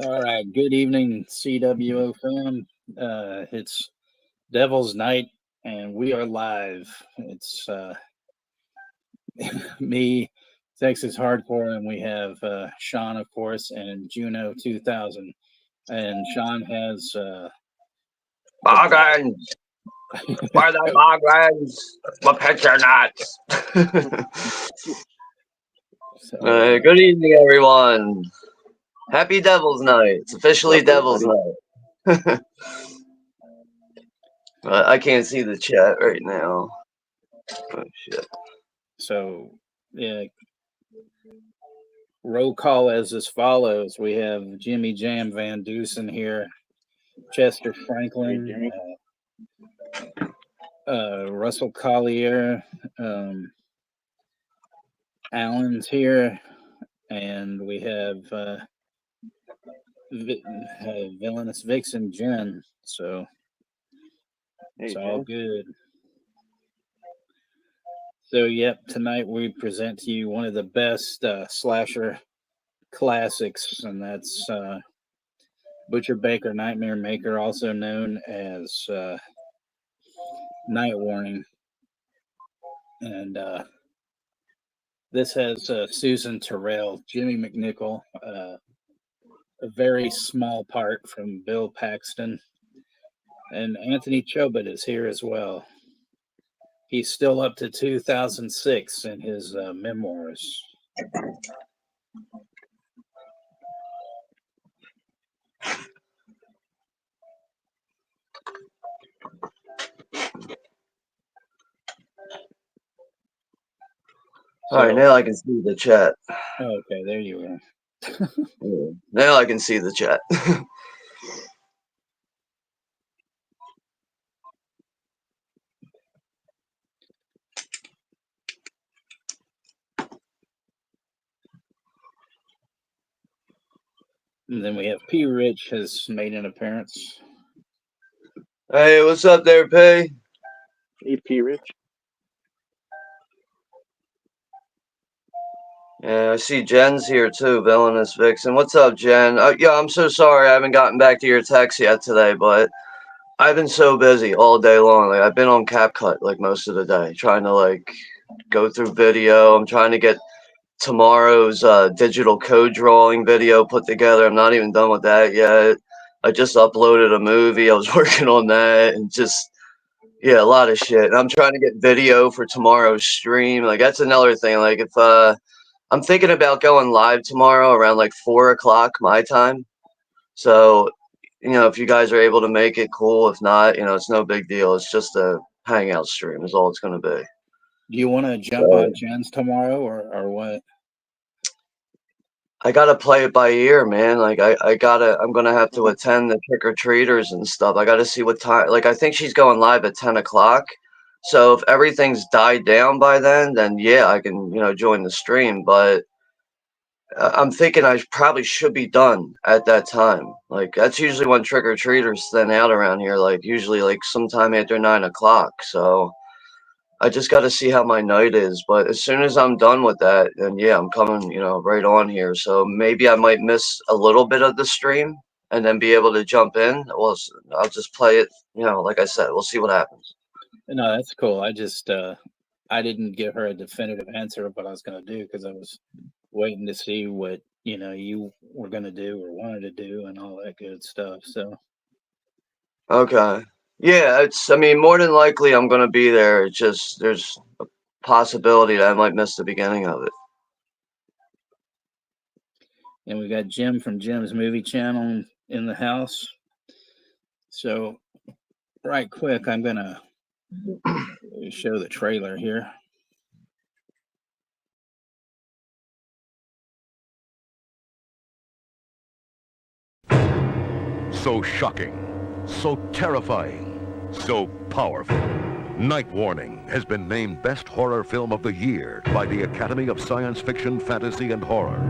All right, good evening, CWO fam. It's Devil's Night, and we are live. It's me, Texas Hardcore, and we have Sean, of course, and Juno 2000. And Sean has Bonkers! Where the bonkers? My pets are nuts. Good evening, everyone. Happy Devil's Night. It's officially Devil's Night. I can't see the chat right now. Oh, shit. So, yeah. Roll call as follows. We have Jimmy Jam Van Dusen here, Chester Franklin, Russell Collier, Alan's here, and we have Villainous Vixen Jen. So it's all good. So, yep, tonight we present to you one of the best slasher classics, and that's Butcher Baker Nightmare Maker, also known as Night Warning. And this has Susan Tyrell, Jimmy McNichol, a very small part from Bill Paxton, and Anthony Chobot is here as well. He's still up to 2006 in his memoirs. All right, now I can see the chat. Okay, there you are. Now I can see the chat. And then we have P. Rich has made an appearance. Hey, what's up there, P? Hey, P. Rich. Yeah, I see Jen's here too, Villainous Vixen. What's up, Jen? Yeah, I'm so sorry I haven't gotten back to your text yet today, but I've been so busy all day long. Like I've been on CapCut like most of the day, trying to like go through video. I'm trying to get tomorrow's digital code drawing video put together. I'm not even done with that yet. I just uploaded a movie. I was working on that and just a lot of shit. And I'm trying to get video for tomorrow's stream. Like that's another thing. Like if I'm thinking about going live tomorrow around like 4 o'clock my time. So if you guys are able to make it, cool. If not, it's no big deal. It's just a hangout stream is all it's going to be. Do you want to jump on Jen's tomorrow or what? I got to play it by ear, man. Like I'm going to have to attend the trick-or-treaters and stuff. I got to see what time. Like I think she's going live at 10 o'clock. So if everything's died down by then yeah, I can, join the stream. But I'm thinking I probably should be done at that time. Like that's usually when trick-or-treaters thin out around here. Like usually like sometime after 9 o'clock. So I just got to see how my night is. But as soon as I'm done with that, then yeah, I'm coming, right on here. So maybe I might miss a little bit of the stream and then be able to jump in. Well, I'll just play it. Like I said, we'll see what happens. No, that's cool. I just I didn't give her a definitive answer of what I was going to do because I was waiting to see what you were going to do or wanted to do and all that good stuff. So okay, yeah, more than likely I'm going to be there. It's just there's a possibility that I might miss the beginning of it. And we got Jim from Jim's Movie Channel in the house. So right quick, I'm going to show the trailer here. So shocking, so terrifying, so powerful. Night Warning has been named Best Horror Film of the Year by the Academy of Science Fiction, Fantasy, and Horror.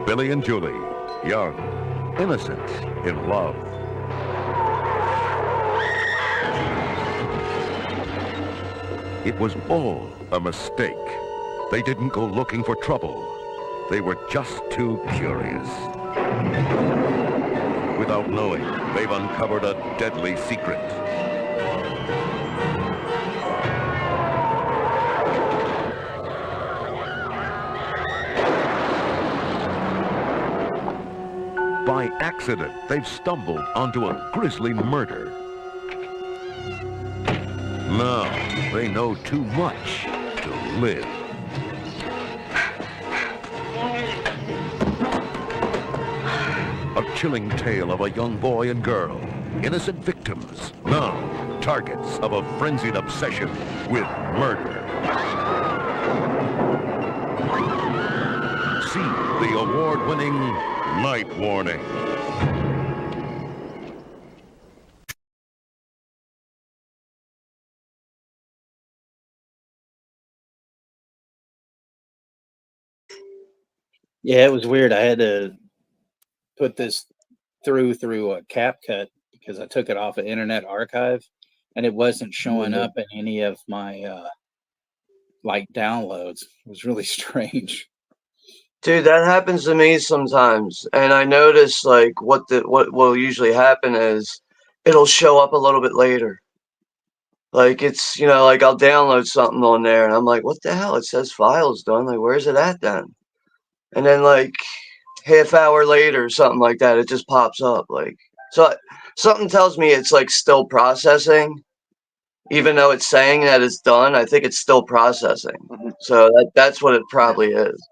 Billy and Julie, young, innocent, in love. It was all a mistake. They didn't go looking for trouble. They were just too curious. Without knowing, they've uncovered a deadly secret. By accident, they've stumbled onto a grisly murder. Now, they know too much to live. A chilling tale of a young boy and girl, innocent victims, now targets of a frenzied obsession with murder. See the award-winning Night Warning. Yeah, it was weird. I had to put this through a CapCut because I took it off of Internet Archive, and it wasn't showing up in any of my like downloads. It was really strange. Dude, that happens to me sometimes, and I notice like what will usually happen is it'll show up a little bit later. Like it's like I'll download something on there, and I'm like, what the hell? It says files done. Like, where's it at then? And then like half hour later, something like that, it just pops up. Like something tells me it's like still processing, even though it's saying that it's done. I think it's still processing. So that's what it probably is.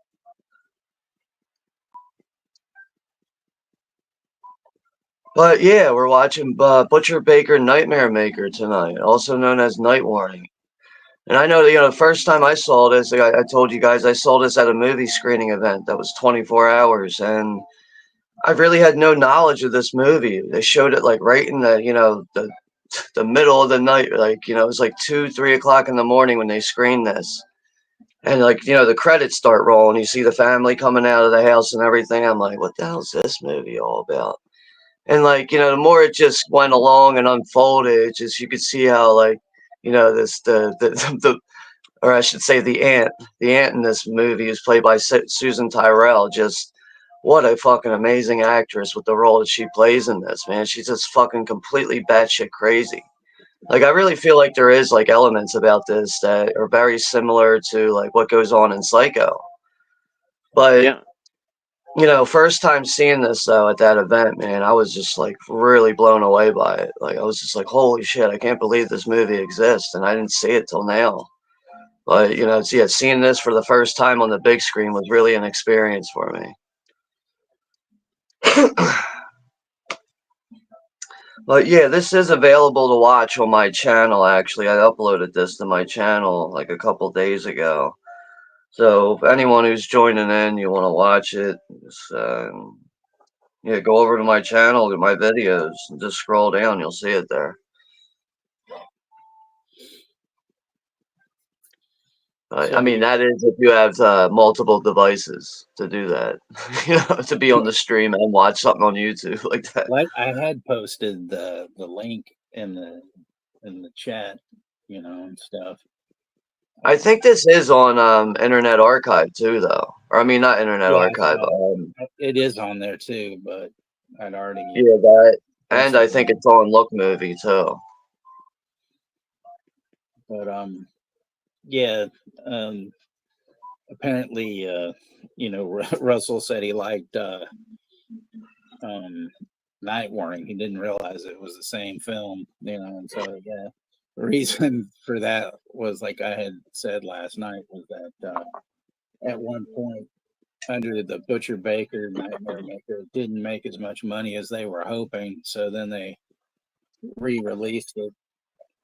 But yeah, we're watching Butcher Baker Nightmare Maker tonight, also known as Night Warning. And I know that, the first time I saw this, like I told you guys, I saw this at a movie screening event that was 24 hours. And I really had no knowledge of this movie. They showed it like right in the middle of the night. Like, it was like 2, 3 o'clock in the morning when they screened this. And like, the credits start rolling. You see the family coming out of the house and everything. I'm like, what the hell is this movie all about? And like, the more it just went along and unfolded, it just you could see how like, this the or I should say the aunt in this movie is played by Susan Tyrell. Just what a fucking amazing actress with the role that she plays in this, man. She's just fucking completely batshit crazy. Like I really feel like there is like elements about this that are very similar to like what goes on in Psycho. But Yeah. First time seeing this though at that event, man, I was just like really blown away by it. Like I was just like, holy shit, I can't believe this movie exists, and I didn't see it till now. But seeing this for the first time on the big screen was really an experience for me. But yeah, this is available to watch on my channel. Actually, I uploaded this to my channel like a couple days ago. So if anyone who's joining in, you want to watch it, just, go over to my channel, get my videos, and just scroll down. You'll see it there. But, I mean, that is if you have multiple devices to do that. To be on the stream and watch something on YouTube like that. Like I had posted the link in the chat, and stuff. I think this is on Internet Archive too, though. Or I mean, not Internet Archive. It is on there too, but I'd already. Yeah, that, and I think it's on Look Movie too. But yeah. Apparently, Russell said he liked Night Warning. He didn't realize it was the same film, and so yeah. The reason for that was, like I had said last night, was that at one point under the Butcher Baker Nightmare Maker didn't make as much money as they were hoping, so then they re-released it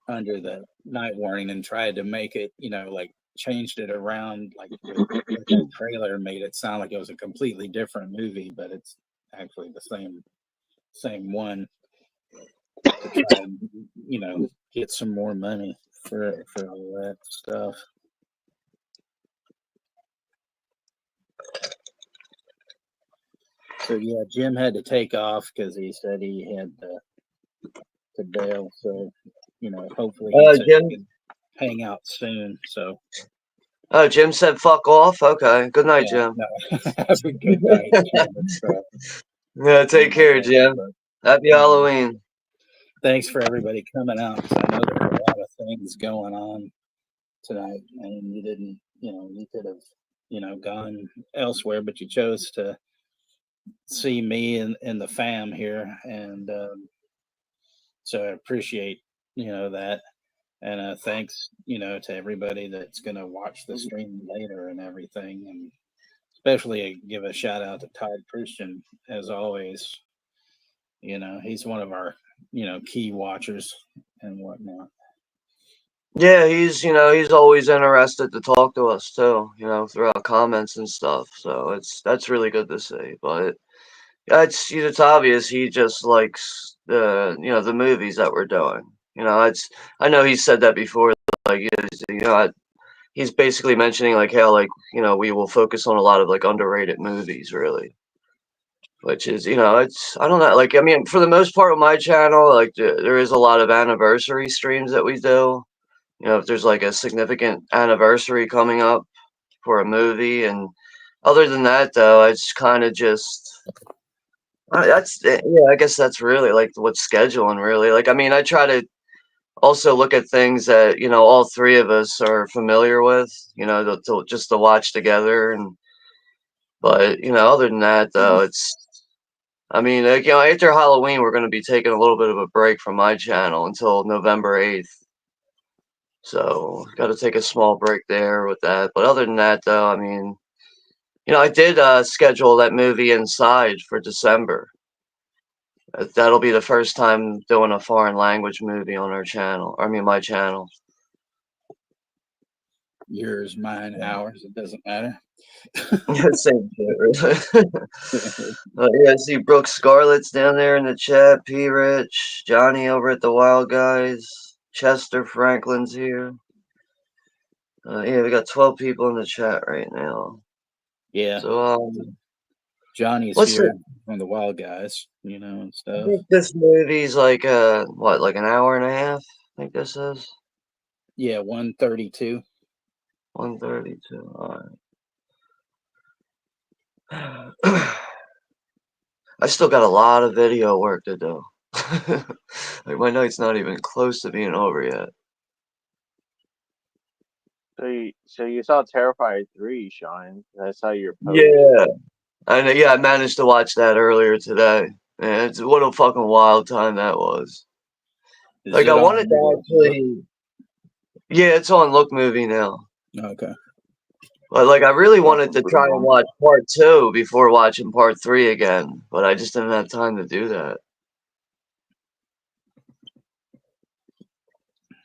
under the Night Warning and tried to make it, like changed it around, like the trailer made it sound like it was a completely different movie, but it's actually the same one to try and, get some more money for all that stuff. So yeah, Jim had to take off because he said he had to bail. So hopefully, hang out soon. So Oh, Jim said fuck off. Okay. Good night, yeah, Jim. no, have a good night. Yeah, take care, Jim. Happy Halloween. Thanks for everybody coming out, because I know there's a lot of things going on tonight, and you didn't, you could have, gone elsewhere, but you chose to see me and the fam here, and so I appreciate, that, and thanks, to everybody that's going to watch the stream later and everything, and especially give a shout out to Todd Christian, as always. He's one of our, key watchers and whatnot. Yeah, he's always interested to talk to us too, throughout comments and stuff. So that's really good to see. But yeah, it's obvious he just likes the movies that we're doing. I know he said that before. Like he's basically mentioning like how like we will focus on a lot of like underrated movies, really. Which is it's I don't know, like I mean for the most part on my channel like there is a lot of anniversary streams that we do. If there's like a significant anniversary coming up for a movie, and other than that, though, it's kind of just yeah. I guess that's really like what's scheduling really. Like, I mean, I try to also look at things that all three of us are familiar with. Just to watch together, and but other than that, though, it's. I mean, like, after Halloween, we're going to be taking a little bit of a break from my channel until November 8th. So got to take a small break there with that. But other than that, though, I mean, I did schedule that movie Inside for December. That'll be the first time doing a foreign language movie on our channel. I mean, my channel. Yours, mine, ours, it doesn't matter. Same shit, really. Yeah, I see Brooke Scarlett's down there in the chat. P. Rich, Johnny over at the Wild Guys, Chester Franklin's here. Yeah, we got 12 people in the chat right now. Yeah. So Johnny's what's here from the Wild Guys, and I stuff. think this movie's like what, like an hour and a half? I think this is Yeah, 132. 132. All right. I still got a lot of video work to do. Like my night's not even close to being over yet. So you saw Terrifier 3, Sean. I saw your post. Yeah, I managed to watch that earlier today. Man, what a fucking wild time that was. Like I wanted to actually. Yeah, it's on Look Movie now. Okay. But like I really wanted to try and watch part 2 before watching part 3 again, but I just didn't have time to do that.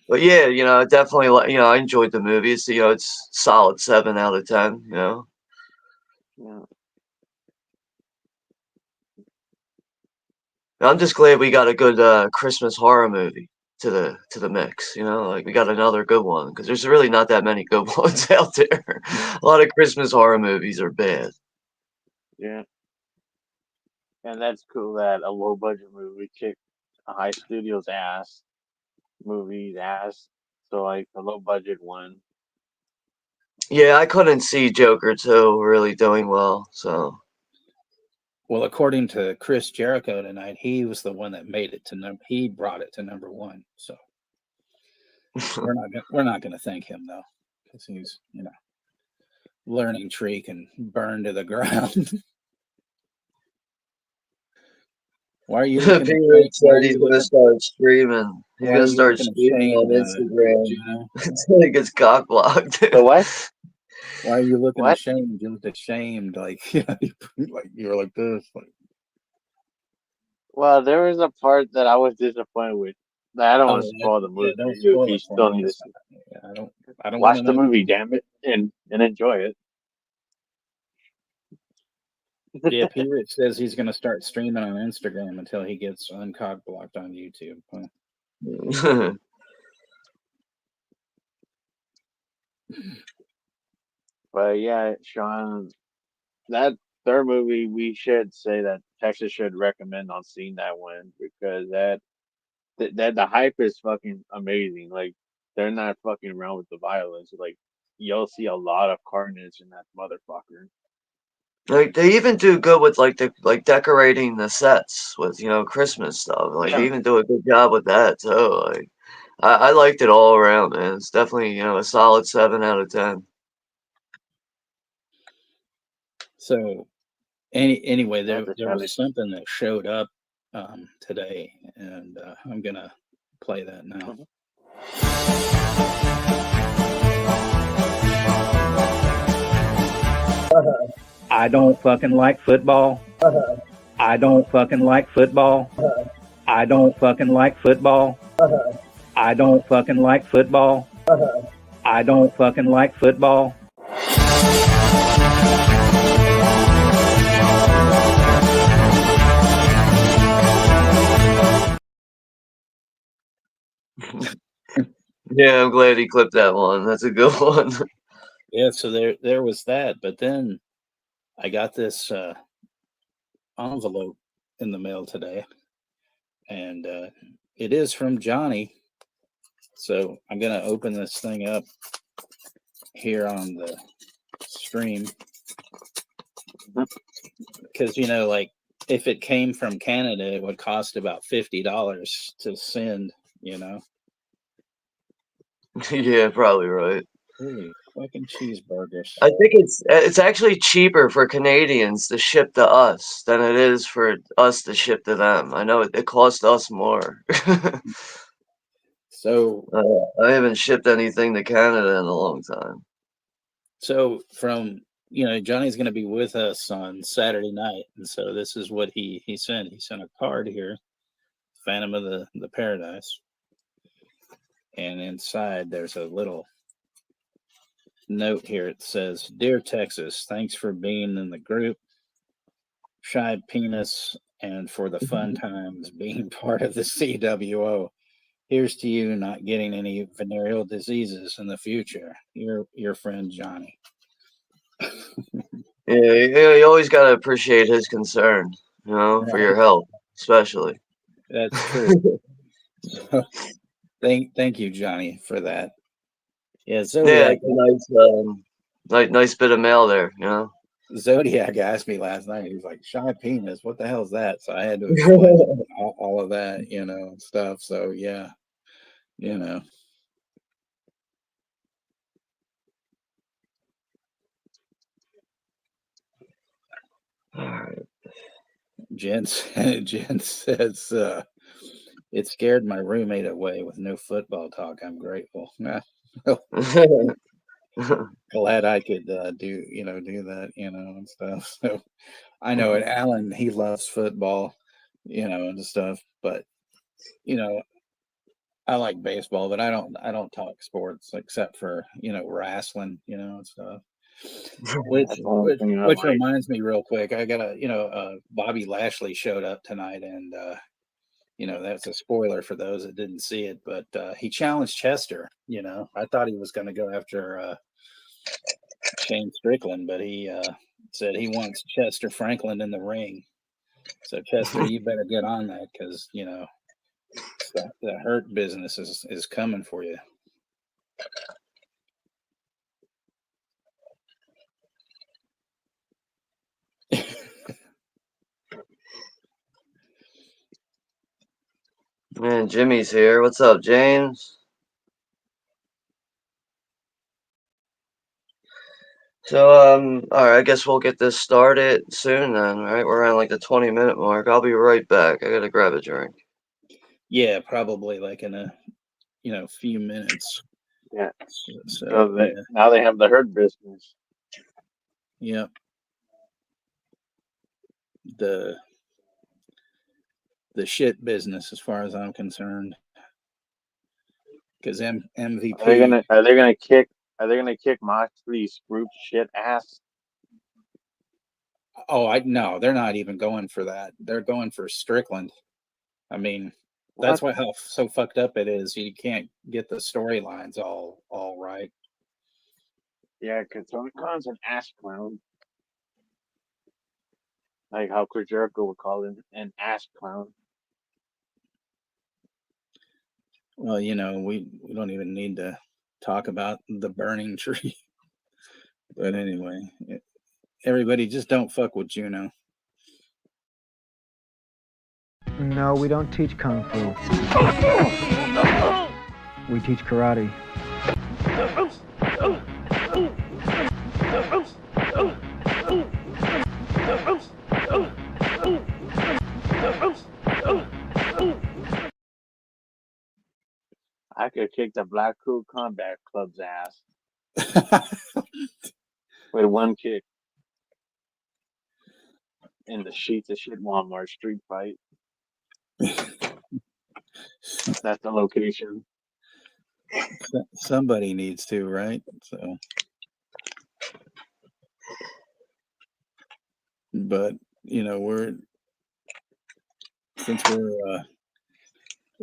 But yeah, definitely, I enjoyed the movie. It's solid 7 out of 10. Yeah. I'm just glad we got a good Christmas horror movie to the mix. Like we got another good one because there's really not that many good ones out there. A lot of Christmas horror movies are bad. Yeah. And that's cool that a low budget movie kicked a high studio's ass. Movie's ass. So like a low budget one. Yeah, I couldn't see Joker 2 really doing well. So. Well, according to Chris Jericho tonight, he was the one that made it to he brought it to number 1. So we're not going to thank him though, because he's learning tree can burn to the ground. Why are you looking? Peter said he's gonna start streaming. He's gonna start streaming on Instagram until he gets cock blocked. The what? Why are you looking ashamed? You looked ashamed, like like you're like this. Like. Well, there was a part that I was disappointed with. I don't want to spoil the movie. Yeah, don't spoil you it still for need me. to see. Yeah, I don't watch the movie, damn it, and enjoy it. Yeah, P. Rich says he's going to start streaming on Instagram until he gets uncock blocked on YouTube. But yeah, Sean, that third movie, we should say that Texas should recommend on seeing that one because that the hype is fucking amazing. Like they're not fucking around with the violence. Like you'll see a lot of carnage in that motherfucker. Like they even do good with like decorating the sets with Christmas stuff. Like they Yeah. even do a good job with that too. Like I liked it all around, man. It's definitely a solid 7 out of 10. So anyway, That's there a was something that showed up today, and I'm gonna play that now. I don't fucking like football. I don't fucking like football. I don't fucking like football. I don't fucking like football. I don't fucking like football. Yeah, I'm glad he clipped that one. That's a good one. Yeah, so there was that, but then I got this envelope in the mail today, and it is from Johnny. So I'm gonna open this thing up here on the stream because like if it came from Canada, it would cost about $50 to send. Yeah, probably right. Holy fucking cheeseburgers! I think it's actually cheaper for Canadians to ship to us than it is for us to ship to them. I know it costs us more. So I haven't shipped anything to Canada in a long time. So from Johnny's going to be with us on Saturday night, and so this is what he sent. He sent a card here, Phantom of the Paradise, and inside there's a little note here. It says, "Dear Texas, thanks for being in the group, Shy Penis, and for the fun times being part of the CWO. Here's to you not getting any venereal diseases in the future. Your friend Johnny." Yeah, you always gotta appreciate his concern, for your health, especially. That's true. Thank you, Johnny, for that. Yeah, Yeah, it's a nice bit of mail there, Zodiac asked me last night. He's like, "Shy penis, what the hell is that?" So I had to explain all of that, stuff. So yeah, you know. Jen says it scared my roommate away with no football talk. I'm grateful. Glad I could do that, and stuff. So I know it. Alan, he loves football, and stuff. But I like baseball, but I don't talk sports except for wrestling, and stuff. Which That's the only which, thing I which like. reminds me real quick, I got Bobby Lashley showed up tonight, and that's a spoiler for those that didn't see it, but he challenged Chester. I thought he was going to go after Shane Strickland, but he said he wants Chester Franklin in the ring. So Chester, you better get on that because the hurt business is coming for you. Man, Jimmy's here. What's up, James? So, all right, I guess we'll get this started soon then, right? We're around like the 20-minute mark. I'll be right back. I gotta grab a drink. Yeah, probably like in a few minutes. Yeah. So yeah. Now they have the hurt business. Yep. The shit business, as far as I'm concerned, because MVP. Are they gonna kick Moxley's screwed shit ass? Oh, no, they're not even going for that. They're going for Strickland. I mean, that's why how so fucked up it is. You can't get the storylines all right. Yeah, because Tony Khan's an ass clown. Like how Chris Jericho would call him an ass clown. Well, we don't even need to talk about the burning tree. But anyway, everybody just don't fuck with Juno. No, we don't teach Kung Fu. We teach karate. I could kick the Black Crew Combat Club's ass with one kick in the sheets of shit Walmart street fight. That's the location. Somebody needs to, right? So, but since we're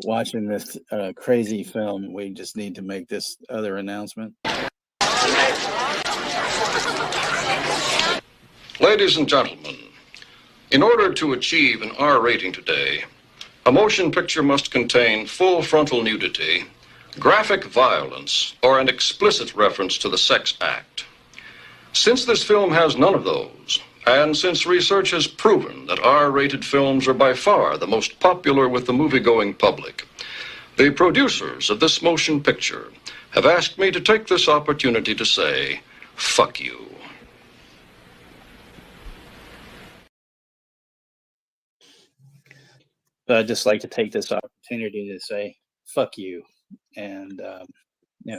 watching this crazy film, we just need to make this other announcement. Ladies and gentlemen, in order to achieve an R rating today, a motion picture must contain full frontal nudity, graphic violence, or an explicit reference to the sex act. Since this film has none of those, and since research has proven that R-rated films are by far the most popular with the movie-going public, the producers of this motion picture have asked me to take this opportunity to say, fuck you. I'd just like to take this opportunity to say, fuck you. And,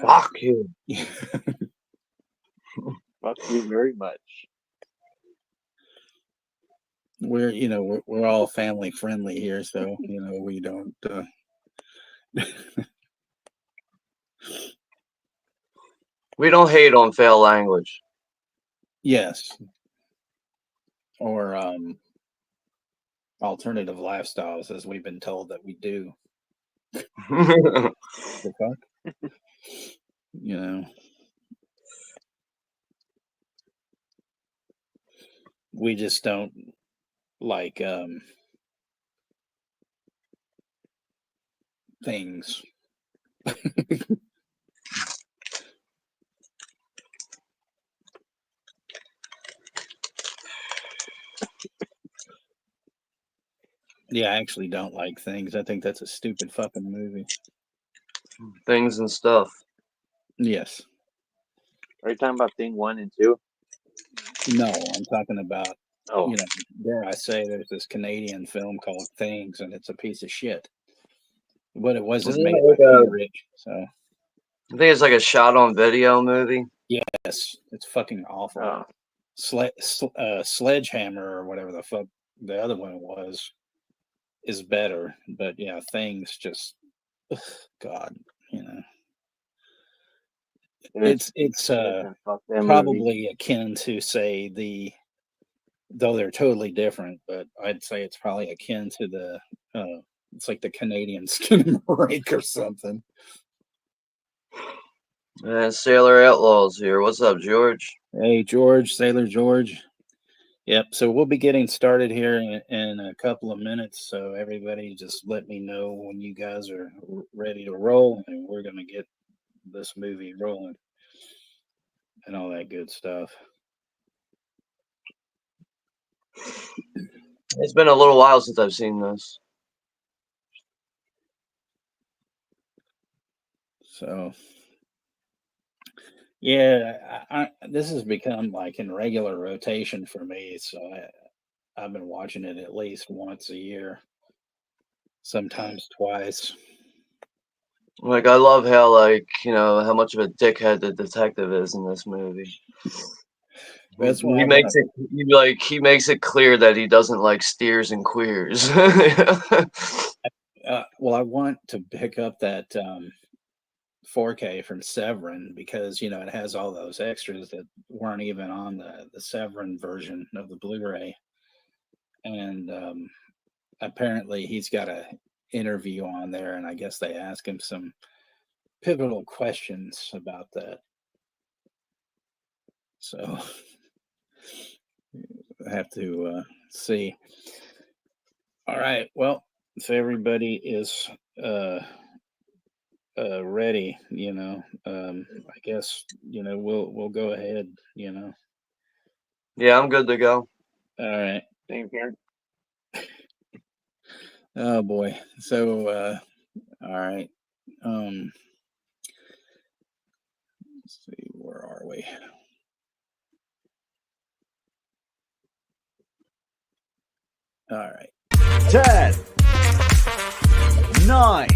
Fuck you. Fuck you very much. We're all family friendly here, so we don't We don't hate on foul language. yes, or alternative lifestyles, as we've been told that we do. The fuck? We just don't like things. Yeah, I actually don't like things. I think that's a stupid fucking movie. Things and stuff. Yes. Are you talking about Thing 1 and 2? No, I'm talking about, Oh, dare I say, there's this Canadian film called Things, and it's a piece of shit. But it wasn't Isn't made it by like King Rich, so I think it's like a shot on video movie. yes, it's fucking awful. oh. Sledgehammer or whatever the fuck the other one was is better, but yeah, Things just, God, it's Fuck that movie. probably akin to say though they're totally different, but I'd say it's probably akin to the it's like the Canadian Skin Break or something. Sailor Outlaws here. What's up, George? Hey, George, Sailor George. Yep. So we'll be getting started here in a couple of minutes. So everybody just let me know when you guys are ready to roll, and we're going to get this movie rolling and all that good stuff. It's been a little while since I've seen this. So, yeah, this has become like in regular rotation for me. So I've been watching it at least once a year, sometimes twice. Like, I love how, like, how much of a dickhead the detective is in this movie. That's why he makes it clear that he doesn't like steers and queers. Well, I want to pick up that 4K from Severin because it has all those extras that weren't even on the Severin version of the Blu-ray, and apparently he's got a interview on there, and I guess they ask him some pivotal questions about that. So I have to see. All right. Well, if everybody is ready, I guess we'll go ahead. Yeah, I'm good to go. All right. Same here. Oh boy. So all right. Let's see, where are we? All right. 10, 9,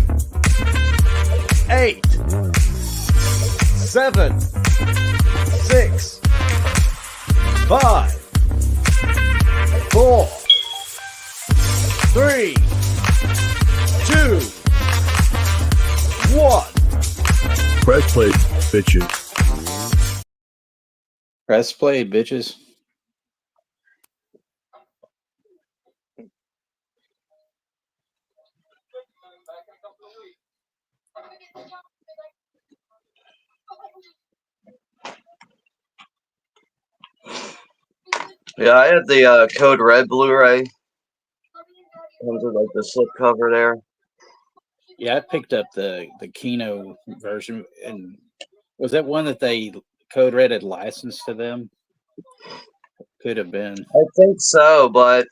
8, 7, 6, 5, 4, 3, 2, 1. Press play, bitches. Press play, bitches. Yeah, I have the Code Red Blu-ray. Comes with like the slip cover there. Yeah, I picked up the Kino version, and was that one that they Code Red had licensed to them? Could have been. I think so, but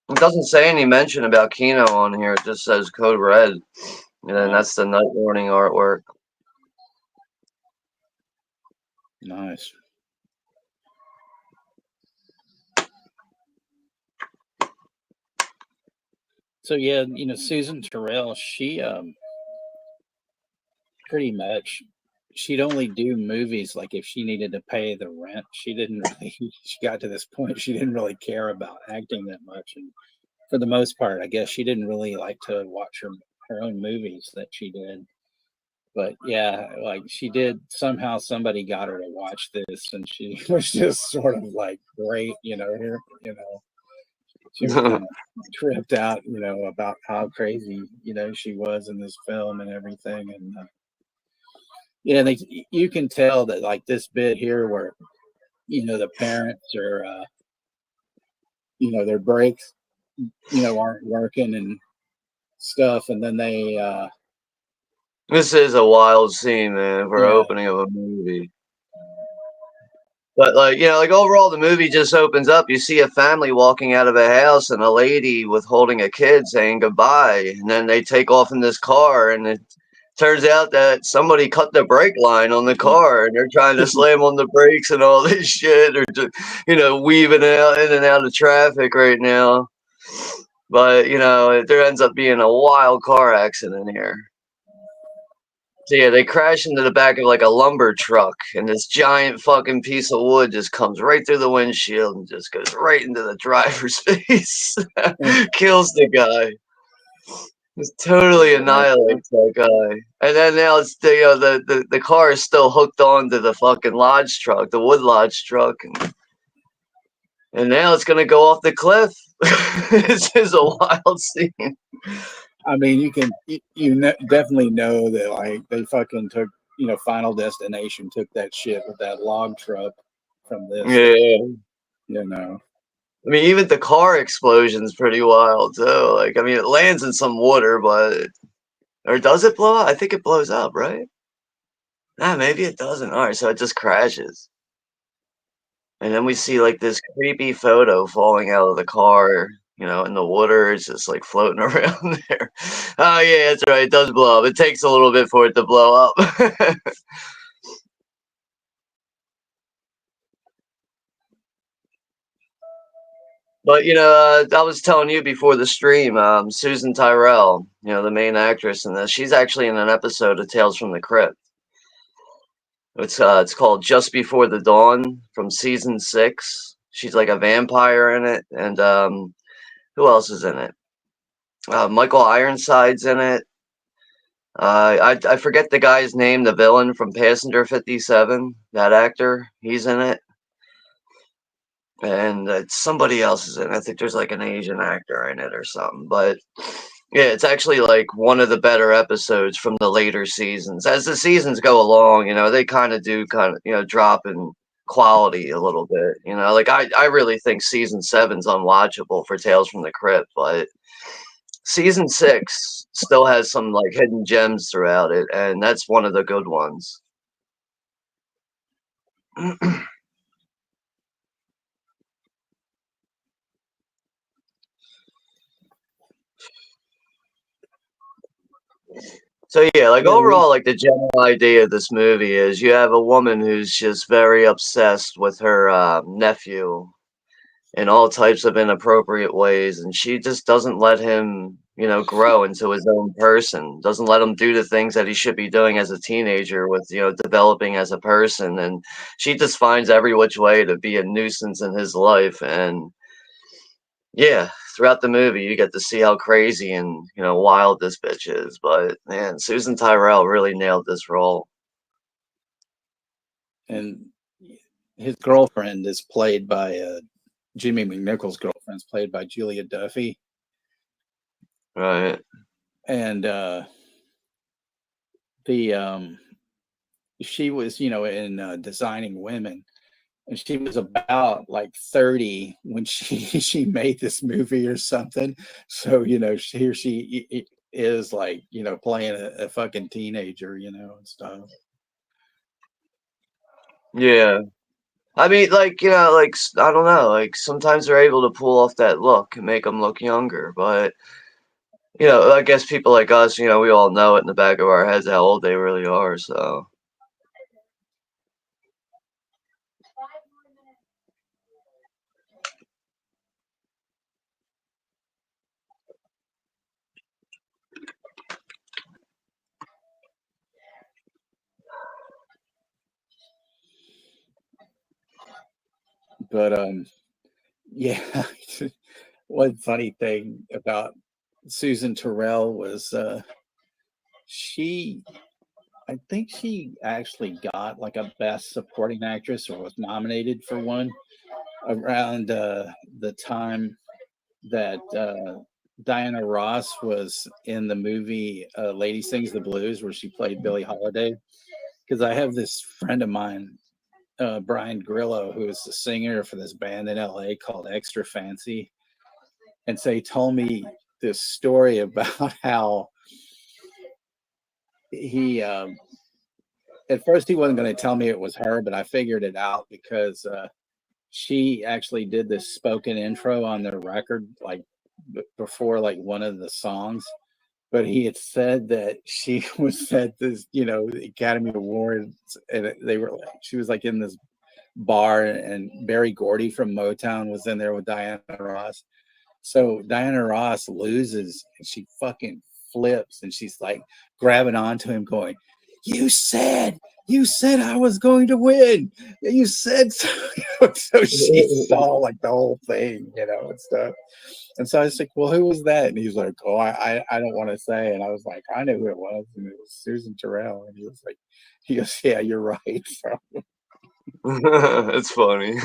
it doesn't say any mention about Kino on here. It just says Code Red, and then that's the Night Warning artwork. Nice. So yeah, Susan Tyrell, she pretty much she'd only do movies like if she needed to pay the rent. She didn't really she got to this point she didn't really care about acting that much, and for the most part, I guess she didn't really like to watch her own movies that she did. But yeah, like she did somehow somebody got her to watch this, and she was just sort of like great, here, she was kind of tripped out, about how crazy, she was in this film and everything. And you can tell that like this bit here where, the parents are, their breaks, aren't working and stuff. And then they, This is a wild scene, man, for Yeah. opening of a movie. But like, like overall the movie just opens up. You see a family walking out of a house and a lady with holding a kid saying goodbye. And then they take off in this car, and it turns out that somebody cut the brake line on the car, and they're trying to slam on the brakes and all this shit. They're just, weaving out in and out of traffic right now. But, there ends up being a wild car accident here. So yeah, they crash into the back of like a lumber truck, and this giant fucking piece of wood just comes right through the windshield and just goes right into the driver's face. Kills the guy. Just totally annihilates that guy. And then now it's the car is still hooked onto the fucking lodge truck, the wood lodge truck, and now it's gonna go off the cliff. This is a wild scene. I mean, definitely know that like they fucking took, Final Destination took that shit with that log truck from this. Yeah. I mean, even the car explosion's pretty wild too. Like, I mean, it lands in some water, or does it blow up? I think it blows up, right? Nah, maybe it doesn't. All right, so it just crashes. And then we see like this creepy photo falling out of the car, in the water. It's just like floating around there. Oh yeah, that's right. It does blow up. It takes a little bit for it to blow up. But I was telling you before the stream, Susan Tyrell, the main actress in this, she's actually in an episode of Tales from the Crypt. It's called Just Before the Dawn from season 6. She's like a vampire in it, and who else is in it? Michael Ironside's in it. I forget the guy's name, the villain from Passenger 57. That actor, he's in it. And somebody else is in it. I think there's like an Asian actor in it or something. But yeah, it's actually like one of the better episodes from the later seasons. As the seasons go along, they kind of drop in quality a little bit. Like I really think season 7's unwatchable for Tales from the Crypt, but season 6 still has some like hidden gems throughout it, and that's one of the good ones. So yeah, like Yeah, overall, like the general idea of this movie is you have a woman who's just very obsessed with her nephew in all types of inappropriate ways, and she just doesn't let him, grow into his own person. Doesn't let him do the things that he should be doing as a teenager with, developing as a person, and she just finds every which way to be a nuisance in his life. And yeah, throughout the movie, you get to see how crazy and wild this bitch is. But man, Susan Tyrell really nailed this role. and his girlfriend is played by Jimmy McNichol's girlfriend's played by Julia Duffy, Right. and the she was in Designing Women, and she was about like 30 when she made this movie or something. So here she is like playing a fucking teenager, and stuff. Yeah. I mean, like, like, I don't know, like, sometimes they're able to pull off that look and make them look younger, but, I guess people like us, we all know it in the back of our heads how old they really are, so. But yeah, one funny thing about Susan Tyrell was she I think she actually got like a best supporting actress or was nominated for one around the time that Diana Ross was in the movie Lady Sings the Blues, where she played Billie Holiday. Because I have this friend of mine, Brian Grillo, who is the singer for this band in LA called Extra Fancy. And so he told me this story about how he, at first, he wasn't going to tell me it was her, but I figured it out because she actually did this spoken intro on their record, like before like one of the songs. But he had said that she was at this, the Academy Awards, and they were like, she was like in this bar, and Barry Gordy from Motown was in there with Diana Ross. So Diana Ross loses, and she fucking flips, and she's like grabbing onto him, going, you said I was going to win. You said so." So she saw like the whole thing, and stuff. And so I was like, well, who was that? And he was like, oh, I don't want to say. And I was like, I know who it was. And it was Susan Tyrell. And he goes, yeah, you're right. So. It's funny.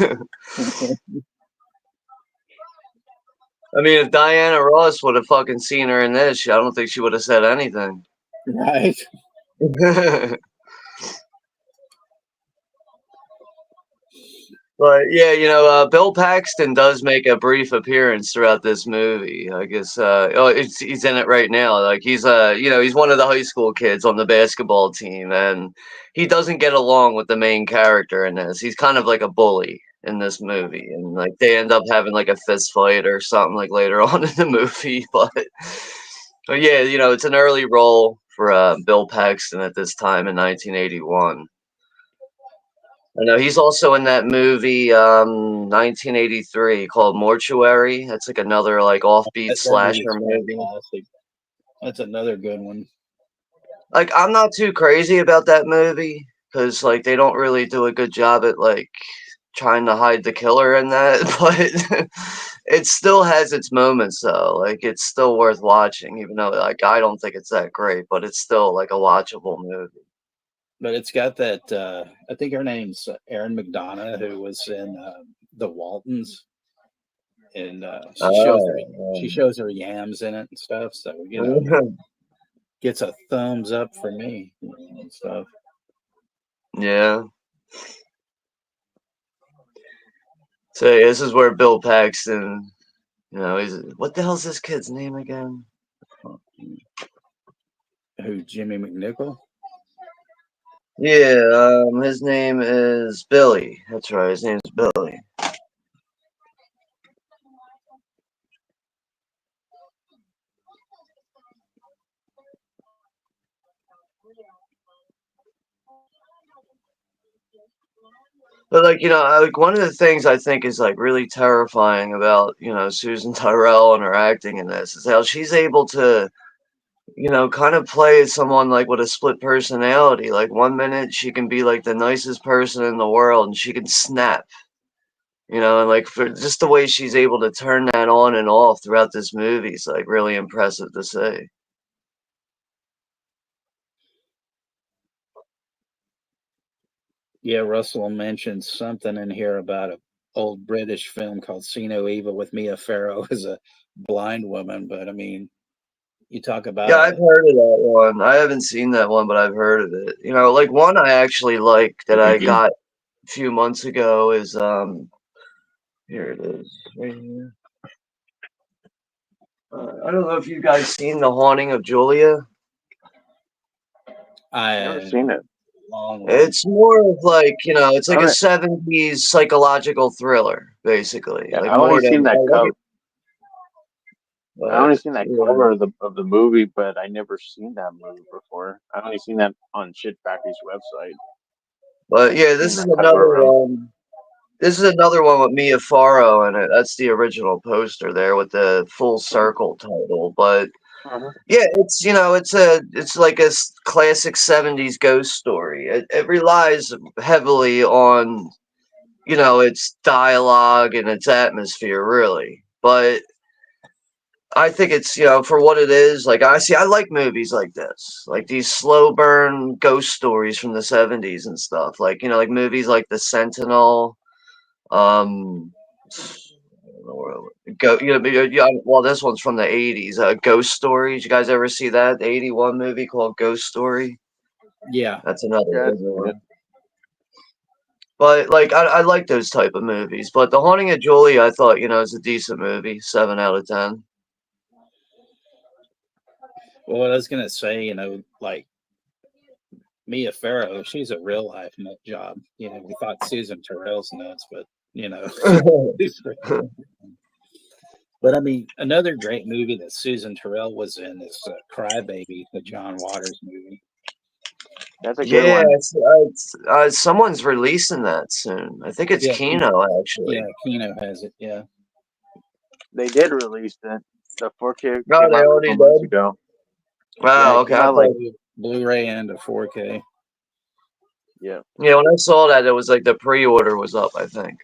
I mean, if Diana Ross would have fucking seen her in this, I don't think she would have said anything. Right. But yeah, Bill Paxton does make a brief appearance throughout this movie. I guess he's in it right now. Like he's he's one of the high school kids on the basketball team, and he doesn't get along with the main character in this. He's kind of like a bully in this movie, and like they end up having like a fist fight or something like later on in the movie. But yeah, it's an early role for Bill Paxton at this time in 1981. I know he's also in that movie, 1983 called Mortuary. That's like another like offbeat That slasher movie movie. is fantastic. That's another good one. Like I'm not too crazy about that movie because like they don't really do a good job at like trying to hide the killer in that, but it still has its moments though. Like it's still worth watching, even though like I don't think it's that great, but it's still like a watchable movie. But it's got that, I think her name's Erin McDonough, who was in The Waltons. And she shows her yams in it and stuff. So, gets a thumbs up for me and stuff. Yeah. So yeah, this is where Bill Paxton, he's what the hell's this kid's name again? Who, Jimmy McNichol? Yeah, his name is Billy. That's right, his name is Billy. But like, like one of the things I think is like really terrifying about, Susan Tyrell and her acting in this is how she's able to, kind of play someone like with a split personality. Like one minute she can be like the nicest person in the world and she can snap, and like for just the way she's able to turn that on and off throughout this movie is like really impressive to see. Yeah, Russell mentioned something in here about an old British film called See No Evil with Mia Farrow as a blind woman. But I mean, you talk about Yeah, I've heard of that one. I haven't seen that one, but I've heard of it. Like one I actually like that I got a few months ago is here it is, right here. I don't know if you guys seen The Haunting of Julia. I've never I seen it. It's more of like, it's like a Alright. 70s psychological thriller, basically. Yeah, Like I only more seen than that cover. I only seen that yeah. cover of the movie, but I never seen that movie before. I only seen that on Shit Factory's website. But yeah, this is another one. This is another one with Mia Farrow in it. That's the original poster there with the full circle title. But yeah, it's it's like a classic 70s ghost story. It relies heavily on its dialogue and its atmosphere, really. But I think it's for what it is. Like I like movies like this, like these slow burn ghost stories from the 70s and stuff. Like like movies like The Sentinel. Um, well, this one's from the 80s. Ghost Stories. You guys ever see that? The 81 movie called Ghost Story. Yeah, that's another one. But like I like those type of movies. But The Haunting of Julia, I thought is a decent movie. 7 out of 10. Well, what I was gonna say, like Mia Farrow, she's a real life nut job. We thought Susan Tyrell's nuts, but But I mean, another great movie that Susan Tyrell was in is Crybaby, the John Waters movie. That's a good one. Someone's releasing that soon. I think it's Kino, actually. Yeah, Kino has it. Yeah, they did release it. The 4K. No, they already did. Ago. Wow. Okay. I like Blu-ray and a 4K. Yeah. Yeah. When I saw that, it was like the pre-order was up, I think.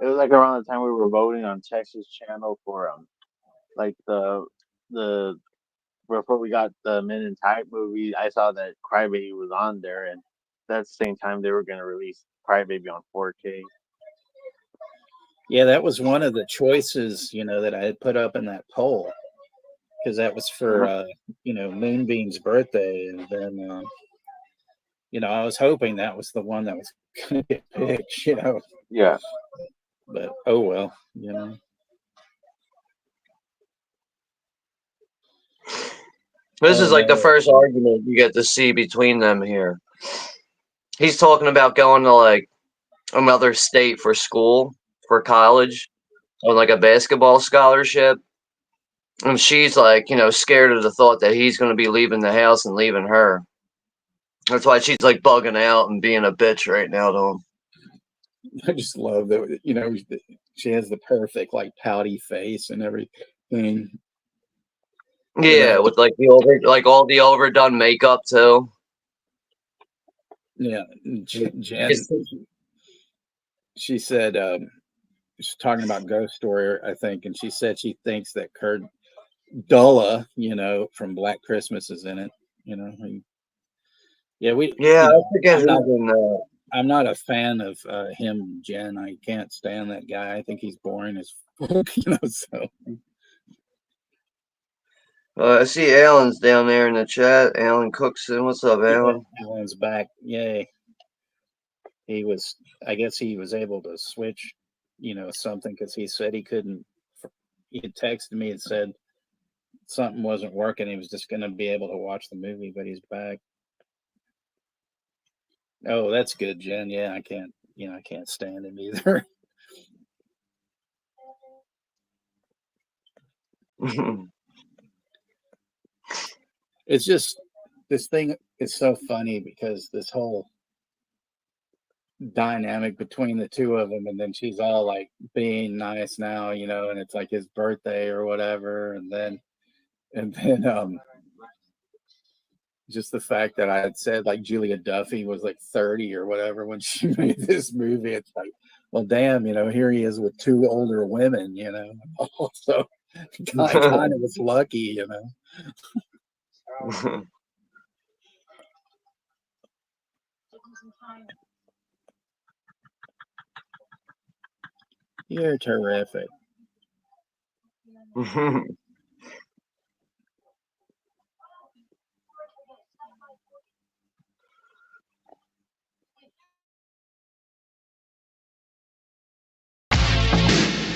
It was like around the time we were voting on Texas Channel for like the before we got the Men in Tight movie. I saw that Crybaby was on there, and that's the same time they were going to release Crybaby on 4K. Yeah, that was one of the choices, that I had put up in that poll, because that was for Moonbeam's birthday, and then I was hoping that was the one that was going to get picked, Yeah. But oh well, This is like the first argument you get to see between them here. He's talking about going to like another state for school, for college, on like a basketball scholarship. And she's like, scared of the thought that he's going to be leaving the house and leaving her. That's why she's like bugging out and being a bitch right now to him. I just love that, she has the perfect like pouty face and everything. Yeah, with like all the overdone makeup too. Yeah, Jen. She said she's talking about Ghost Story, I think, and she said she thinks that Kurt Dulla, from Black Christmas is in it. I'm not a fan of him, Jen. I can't stand that guy. I think he's boring as fuck, so. I see Alan's down there in the chat. Alan Cookson. What's up, Alan? Alan's back. Yay. I guess he was able to switch something because he said he couldn't. He had texted me and said something wasn't working. He was just going to be able to watch the movie, but he's back. Oh, that's good, Jen. Yeah, I can't stand him either. It's just this thing is so funny because this whole dynamic between the two of them, and then she's all like being nice now, and it's like his birthday or whatever, and then just the fact that I had said like Julia Duffy was like 30 or whatever when she made this movie. It's like, well, damn, here he is with two older women, so I kind of was lucky, You're terrific.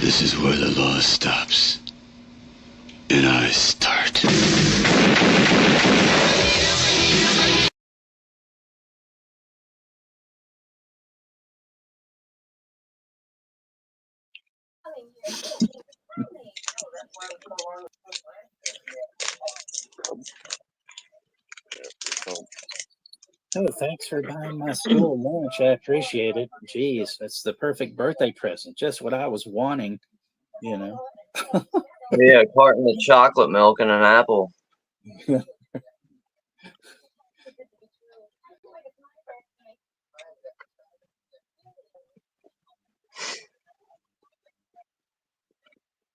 This is where the law stops, and I start. Oh, thanks for buying my school lunch. I appreciate it. Jeez, that's the perfect birthday present. Just what I was wanting, Yeah, a carton of chocolate milk and an apple.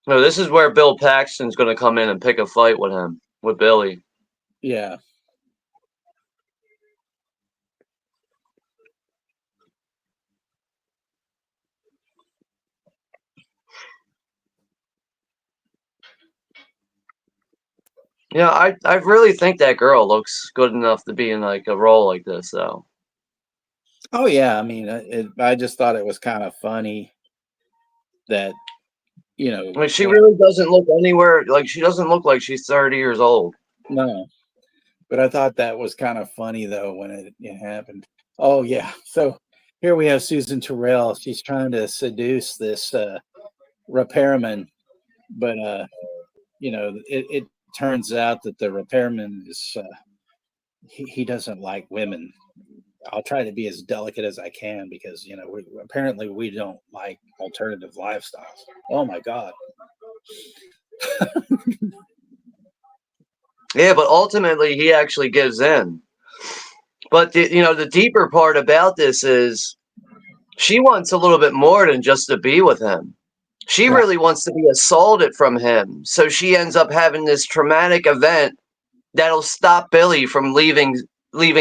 No, this is where Bill Paxton's going to come in and pick a fight with Billy. Yeah. Yeah, I really think that girl looks good enough to be in like a role like this, though. Oh yeah, I mean, I just thought it was kind of funny that Like she really doesn't look anywhere like she doesn't look like she's 30 years old. No, but I thought that was kind of funny though when it happened. Oh yeah, so here we have Susan Tyrell. She's trying to seduce this repairman, but it turns out that the repairman is he doesn't like women. I'll try to be as delicate as I can because apparently we don't like alternative lifestyles. Oh my god. Yeah, but ultimately he actually gives in. But the deeper part about this is she wants a little bit more than just to be with him. She really wants to be assaulted from him. So she ends up having this traumatic event that'll stop Billy from leaving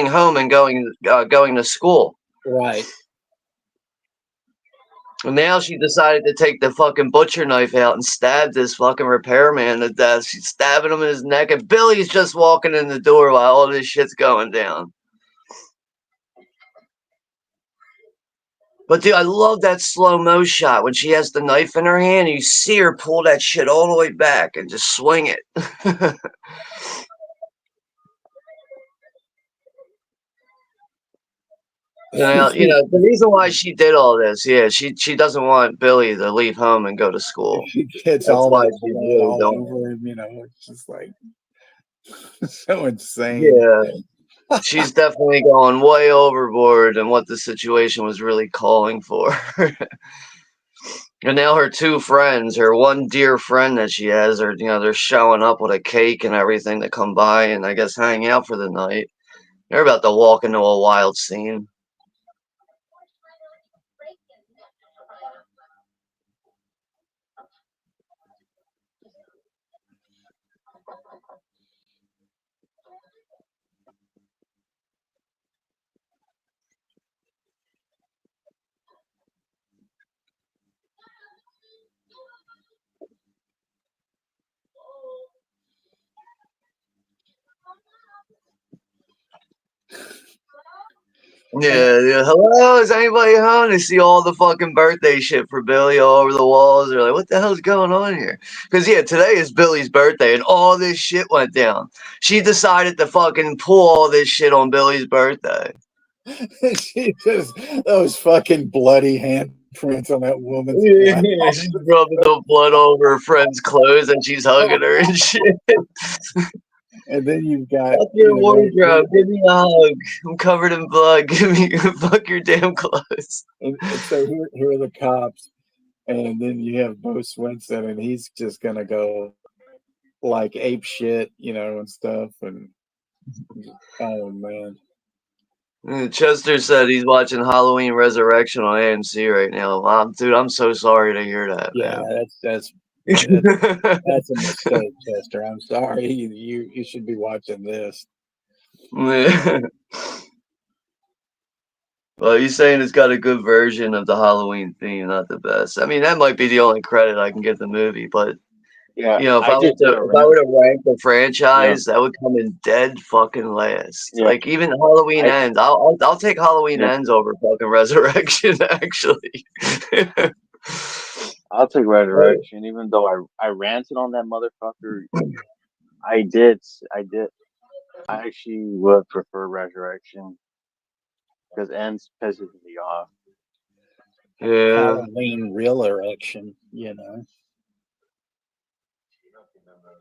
home and going to school. Right. And now she decided to take the fucking butcher knife out and stab this fucking repairman to death. She's stabbing him in his neck, and Billy's just walking in the door while all this shit's going down. But dude, I love that slow-mo shot when she has the knife in her hand. And you see her pull that shit all the way back and just swing it. The reason why she did all this, yeah, she doesn't want Billy to leave home and go to school. It's all why she's really all over him, it's just like so insane. Yeah. She's definitely going way overboard than what the situation was really calling for. And now her two friends, her one dear friend that she has, they're showing up with a cake and everything to come by and I guess hang out for the night. They're about to walk into a wild scene. Yeah. Hello, is anybody home? They see all the fucking birthday shit for Billy all over the walls. They're like, what the hell's going on here? Because, yeah, today is Billy's birthday and all this shit went down. She decided to fucking pull all this shit on Billy's birthday. She just, those fucking bloody handprints on that woman's Yeah, blood. she's rubbing the blood over her friend's clothes and she's hugging her and shit. And then you've got Fuck your wardrobe. Give me a hug. I'm covered in blood. Give me fuck your damn clothes. and so here are the cops, and then you have Bo Swenson, and he's just gonna go like ape shit, and stuff. And oh man, Chester said he's watching Halloween Resurrection on AMC right now. Dude, I'm so sorry to hear that, yeah, man. that's a mistake, Chester. I'm sorry. You should be watching this. Well, he's saying it's got a good version of the Halloween theme, not the best. I mean, that might be the only credit I can give the movie, but Yeah, if I were to rank the franchise, that would come in dead fucking last. Yeah. Like even Halloween Ends, I'll take Halloween Ends over fucking Resurrection. Actually, I'll take Resurrection, even though I ranted on that motherfucker. I did. I actually would prefer Resurrection because Ends pisses me off. Yeah. Halloween real erection,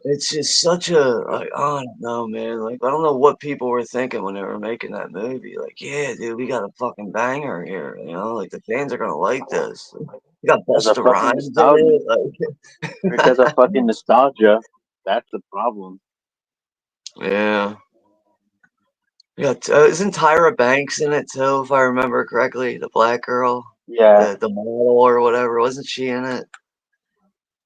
It's just such a I don't know, man. Like I don't know what people were thinking when they were making that movie. Like, yeah, dude, we got a fucking banger here. Like the fans are gonna like this. We got Busta Rhymes in it. Like, because of fucking nostalgia. That's the problem. Yeah. Isn't Tyra Banks in it too, if I remember correctly? The black girl. Yeah. The model or whatever. Wasn't she in it?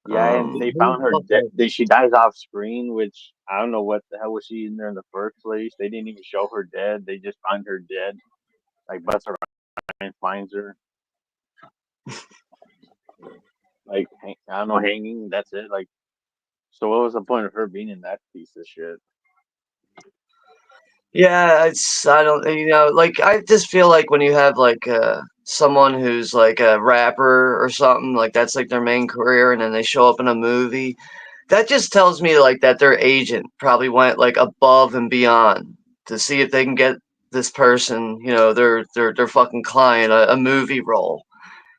Yeah, and they found her dead. She dies off screen, which I don't know what the hell was she in there in the first place. They didn't even show her dead. They just found her dead. Like Busta Rhymes finds her. Like I don't know, hanging. That's it. Like, so what was the point of her being in that piece of shit? Yeah, I don't, like I just feel like when you have like someone who's like a rapper or something, like that's like their main career, and then they show up in a movie, that just tells me like that their agent probably went like above and beyond to see if they can get this person, their fucking client a movie role.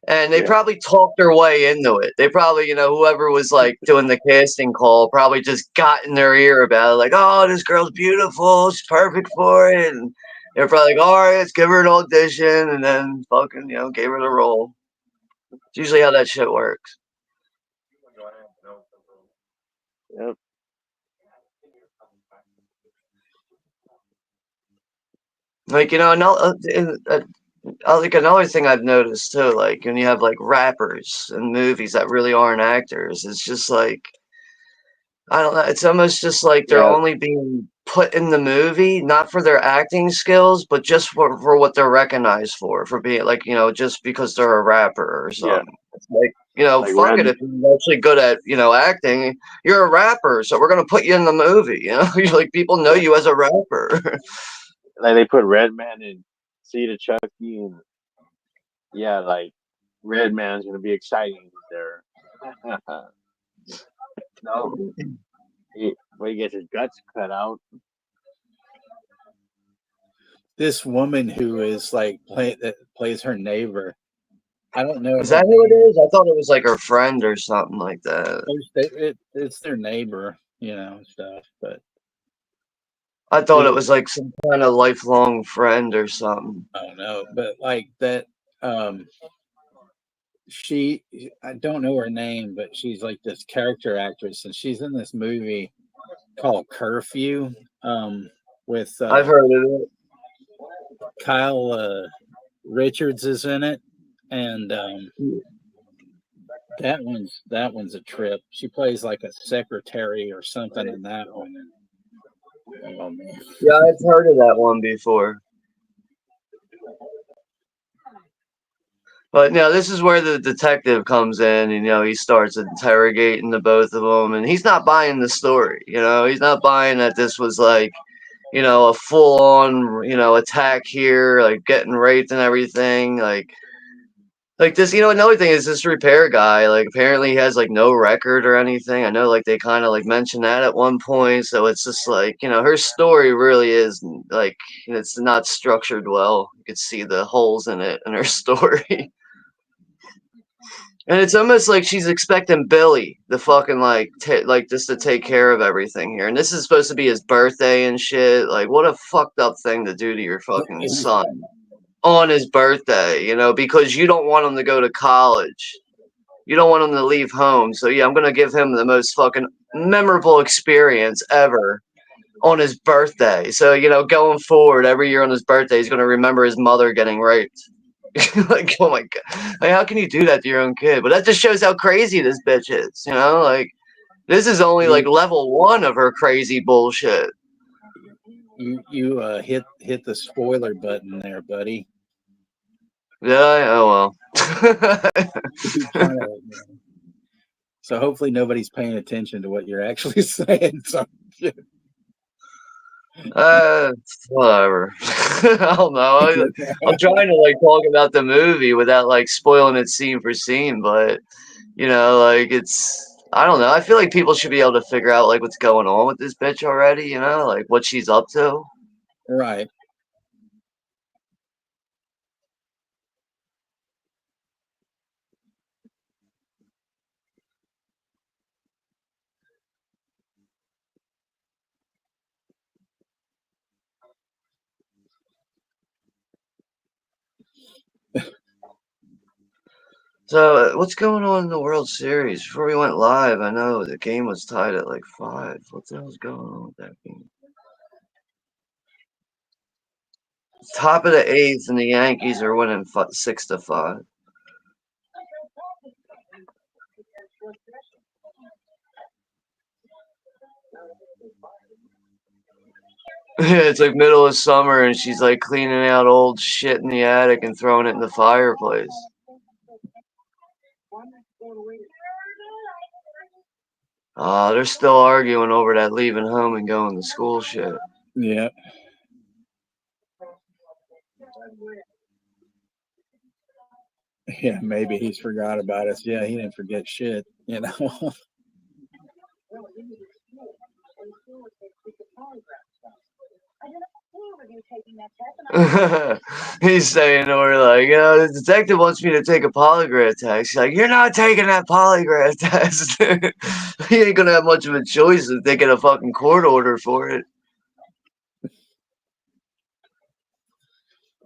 And they probably talked their way into it. They probably, whoever was like doing the casting call probably just got in their ear about it. Like, oh, this girl's beautiful. She's perfect for it. And they're probably like, all right, let's give her an audition. And then fucking, gave her the role. It's usually how that shit works. Yep. Like, like another thing I've noticed too, like when you have like rappers in movies that really aren't actors, it's just like I don't know. It's almost just like they're only being put in the movie, not for their acting skills, but just for what they're recognized for being like, just because they're a rapper or something. Yeah. It's like, like fuck it. If you're actually good at, acting, you're a rapper. So we're going to put you in the movie. You're like, people know you as a rapper. Like they put Redman in Seed of Chucky, and like Redman's going to be exciting there. No. He gets his guts cut out. This woman who is like that plays her neighbor. I don't know. Is that who it is? I thought it was like her friend or something like that. It's their neighbor, stuff. But I thought it was like some kind of lifelong friend or something. I don't know, but like that. I don't know her name, but she's like this character actress, and she's in this movie called Curfew. With I've heard of it. Kyle Richards is in it, and that one's a trip. She plays like a secretary or something in that one. Yeah, I've heard of that one before. But this is where the detective comes in, and he starts interrogating the both of them, and he's not buying the story. He's not buying that this was like, you know, a full on, you know, attack here, like getting raped and everything. Like this, you know, another thing is this repair guy, like apparently he has like no record or anything. I know like they kind of like mentioned that at one point, so it's just like, you know, her story really is like it's not structured well. You could see the holes in it in her story. And it's almost like she's expecting Billy, the fucking like just to take care of everything here. And this is supposed to be his birthday and shit. Like, what a fucked up thing to do to your fucking son on his birthday, you know, because you don't want him to go to college. You don't want him to leave home. So yeah, I'm gonna give him the most fucking memorable experience ever on his birthday. So, you know, going forward, every year on his birthday, he's gonna remember his mother getting raped. Like, oh my god, like how can you do that to your own kid? But that just shows how crazy this bitch is, you know. Like, this is only like level 1 of her crazy bullshit. You hit the spoiler button there, buddy. Yeah. Oh well. So hopefully nobody's paying attention to what you're actually saying. So whatever. I don't know. I'm trying to like talk about the movie without like spoiling it scene for scene, but you know, like I don't know. I feel like people should be able to figure out like what's going on with this bitch already, you know, like what she's up to. Right. So, what's going on in the World Series? Before we went live, I know the game was tied at like 5. What the hell's going on with that game? Top of the 8th, and the Yankees are winning 6-5. It's like middle of summer, and she's like cleaning out old shit in the attic and throwing it in the fireplace. They're still arguing over that leaving home and going to school shit. Yeah. Yeah, maybe he's forgot about us. Yeah, he didn't forget shit, you know. He's saying to her, like, you know, the detective wants me to take a polygraph test. She's like, you're not taking that polygraph test. He ain't gonna have much of a choice if they get a fucking court order for it.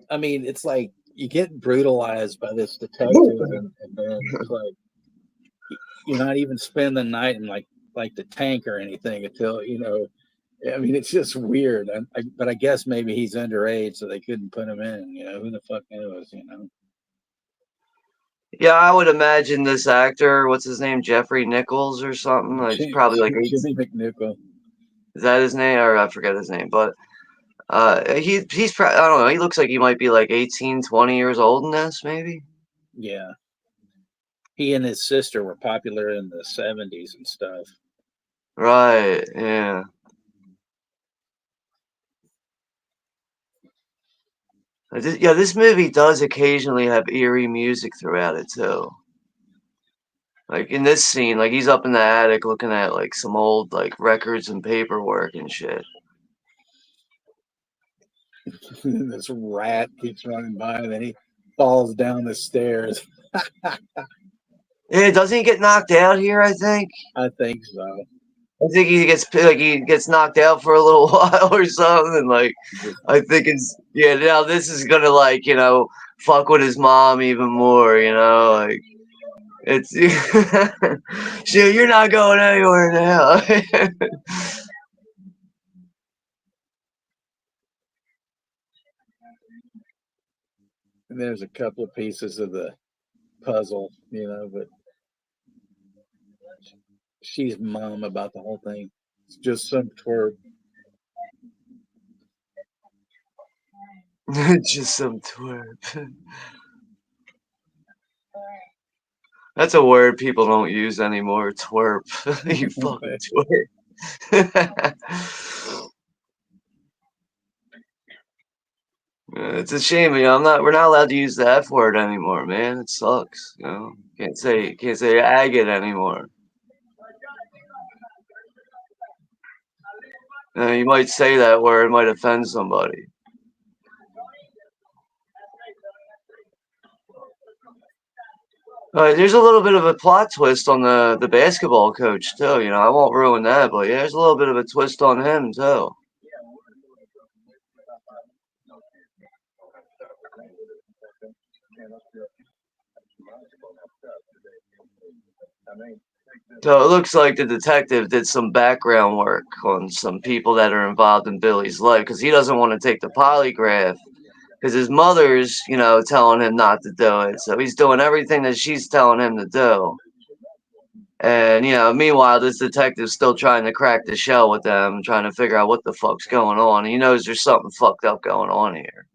I mean, it's like you get brutalized by this detective, and then it's like you're not even spending the night in like the tank or anything until, you know. I mean, it's just weird. But I guess maybe he's underage, so they couldn't put him in. You know, who the fuck knows? You know. Yeah, I would imagine this actor, what's his name, Jeffrey Nichols or something. Like, he's probably like Jimmy McNichol. Is that his name? Or I forget his name, but he's I don't know. He looks like he might be like 18, 20 years old in this, maybe. Yeah. He and his sister were popular in the 70s and stuff. Right. Yeah. Yeah, this movie does occasionally have eerie music throughout it too. Like in this scene, like he's up in the attic looking at like some old like records and paperwork and shit. This rat keeps running by, and then he falls down the stairs. Yeah, doesn't he get knocked out here? I think so. I think he gets knocked out for a little while or something. Like, I think it's now this is gonna like, you know, fuck with his mom even more. You know, like it's shit. You're not going anywhere now. And there's a couple of pieces of the puzzle, you know, but she's mum about the whole thing. It's just some twerp. Just some twerp. That's a word people don't use anymore. Twerp. You fucking twerp. It's a shame, I'm not. We're not allowed to use the F word anymore, man. It sucks. Can't say agate anymore. You might say that word, it might offend somebody. There's a little bit of a plot twist on the basketball coach too. I won't ruin that, but yeah, there's a little bit of a twist on him too. So it looks like the detective did some background work on some people that are involved in Billy's life because he doesn't want to take the polygraph because his mother's, telling him not to do it. So he's doing everything that she's telling him to do. And, meanwhile, this detective's still trying to crack the shell with them, trying to figure out what the fuck's going on. He knows there's something fucked up going on here.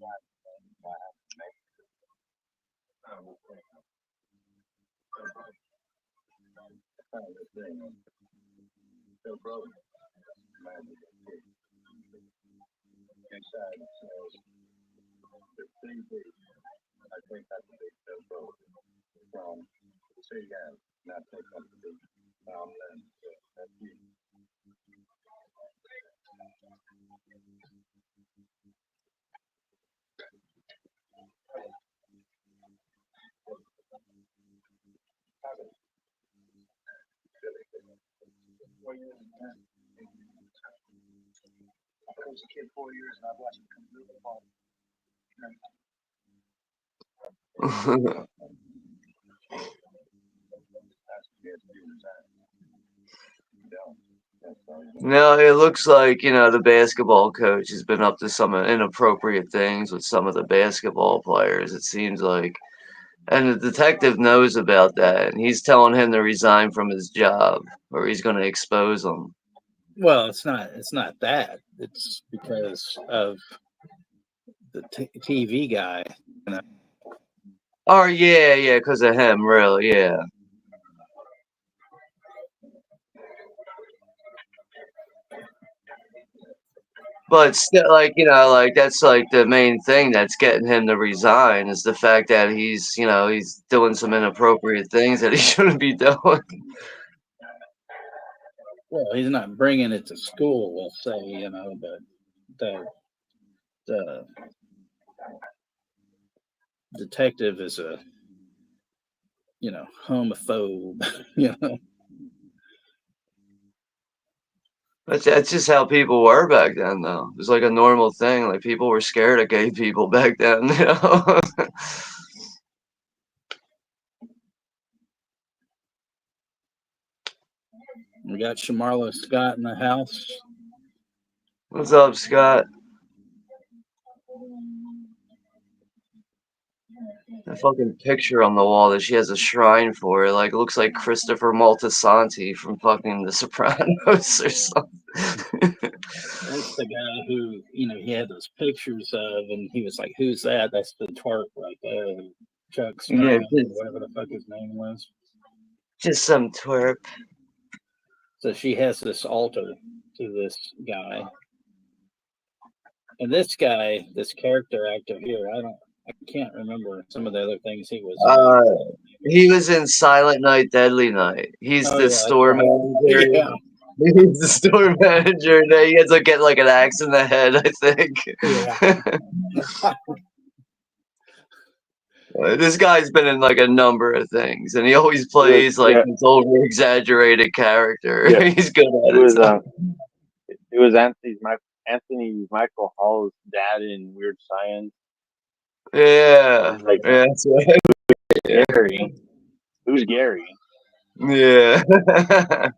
No, it looks like, the basketball coach has been up to some inappropriate things with some of the basketball players, it seems like. And the detective knows about that, and he's telling him to resign from his job, or he's going to expose him. Well, it's not that. It's because of the TV guy. Oh, yeah, because of him, really, yeah. But still, that's like the main thing that's getting him to resign is the fact that he's doing some inappropriate things that he shouldn't be doing. Well, he's not bringing it to school, we'll say, but the detective is a, homophobe, That's just how people were back then, though. It was like a normal thing. Like, people were scared of gay people back then, We got Shamarlo Scott in the house. What's up, Scott? The fucking picture on the wall that she has a shrine for, it looks like Christopher Moltisanti from fucking The Sopranos or something. That's the guy who, he had those pictures of, and he was like, "Who's that?" That's the twerp right there, Chuck Strand, whatever the fuck his name was. Just some twerp. So she has this altar to this guy, and this guy, this character actor here, I can't remember some of the other things he was in. He was in Silent Night, Deadly Night. He's the store manager. Yeah. He's the store manager. He has to get an axe in the head, I think. Yeah. This guy's been in a number of things, and he always plays this over-exaggerated character. Yeah. He's good at it. It was Anthony Michael Hall's dad in Weird Science. Yeah, that's right. Gary. Who's Gary? Yeah. I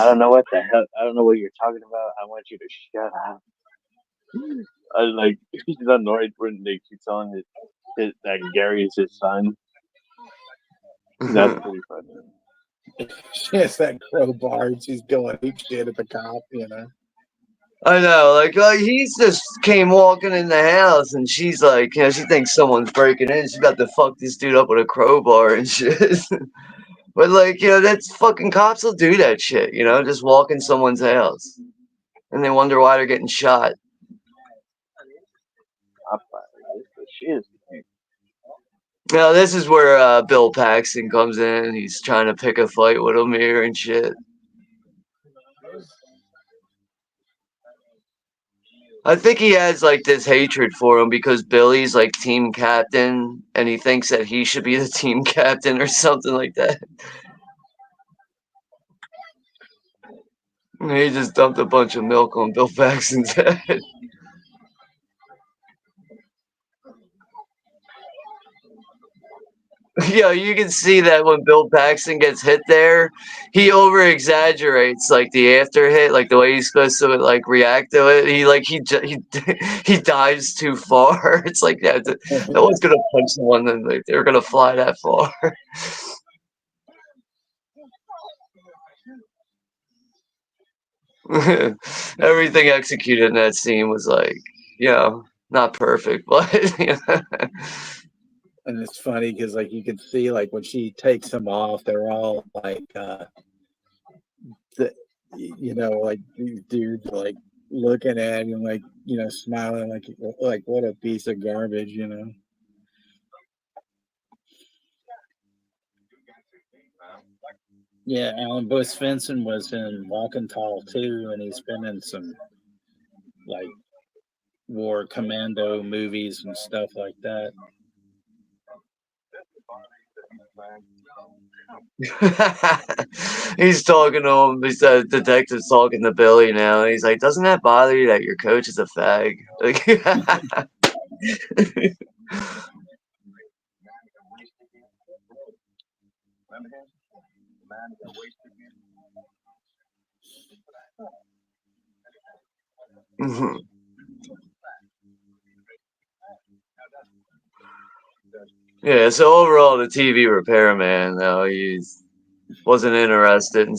don't know what the hell. I don't know what you're talking about. I want you to shut up. He's annoyed when they keep telling that Gary is his son. That's pretty funny. She has that crowbar and she's going each shit at the cop, I know, he's just came walking in the house and she's she thinks someone's breaking in. She's about to fuck this dude up with a crowbar and shit. But that's fucking cops will do that shit, just walk in someone's house. And they wonder why they're getting shot. She is. Now this is where Bill Paxton comes in. He's trying to pick a fight with him here and shit. I think he has like this hatred for him because Billy's like team captain and he thinks that he should be the team captain or something like that. And he just dumped a bunch of milk on Bill Paxton's head. Yeah, you can see that when Bill Paxton gets hit there, he over exaggerates like the after hit, like the way he's supposed to like react to it. He dives too far. It's like yeah, no one's gonna punch someone and like, they're gonna fly that far. Everything executed in that scene was like, not perfect, but And it's funny because like you can see like when she takes them off, they're all like like these dudes like looking at him like smiling like what a piece of garbage, Yeah, Alan Bush Svensson was in Walking Tall too, and he's been in some like war commando movies and stuff like that. He's talking to him. He's the detective's talking to Billy now. And he's like, "Doesn't that bother you that your coach is a fag?" Like, yeah. So overall, the TV repairman, he's wasn't interested in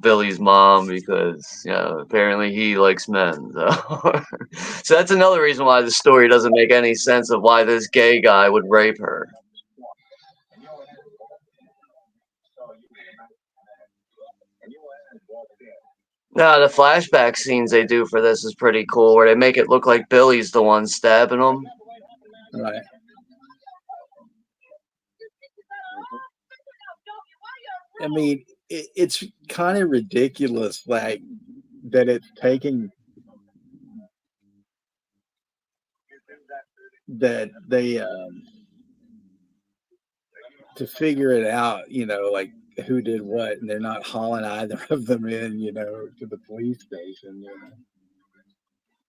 Billy's mom because apparently he likes men. So. So that's another reason why the story doesn't make any sense of why this gay guy would rape her. No, the flashback scenes they do for this is pretty cool, where they make it look like Billy's the one stabbing him. Right. I mean, it's kind of ridiculous, like that it's taking that they to figure it out, like who did what, and they're not hauling either of them in, to the police station.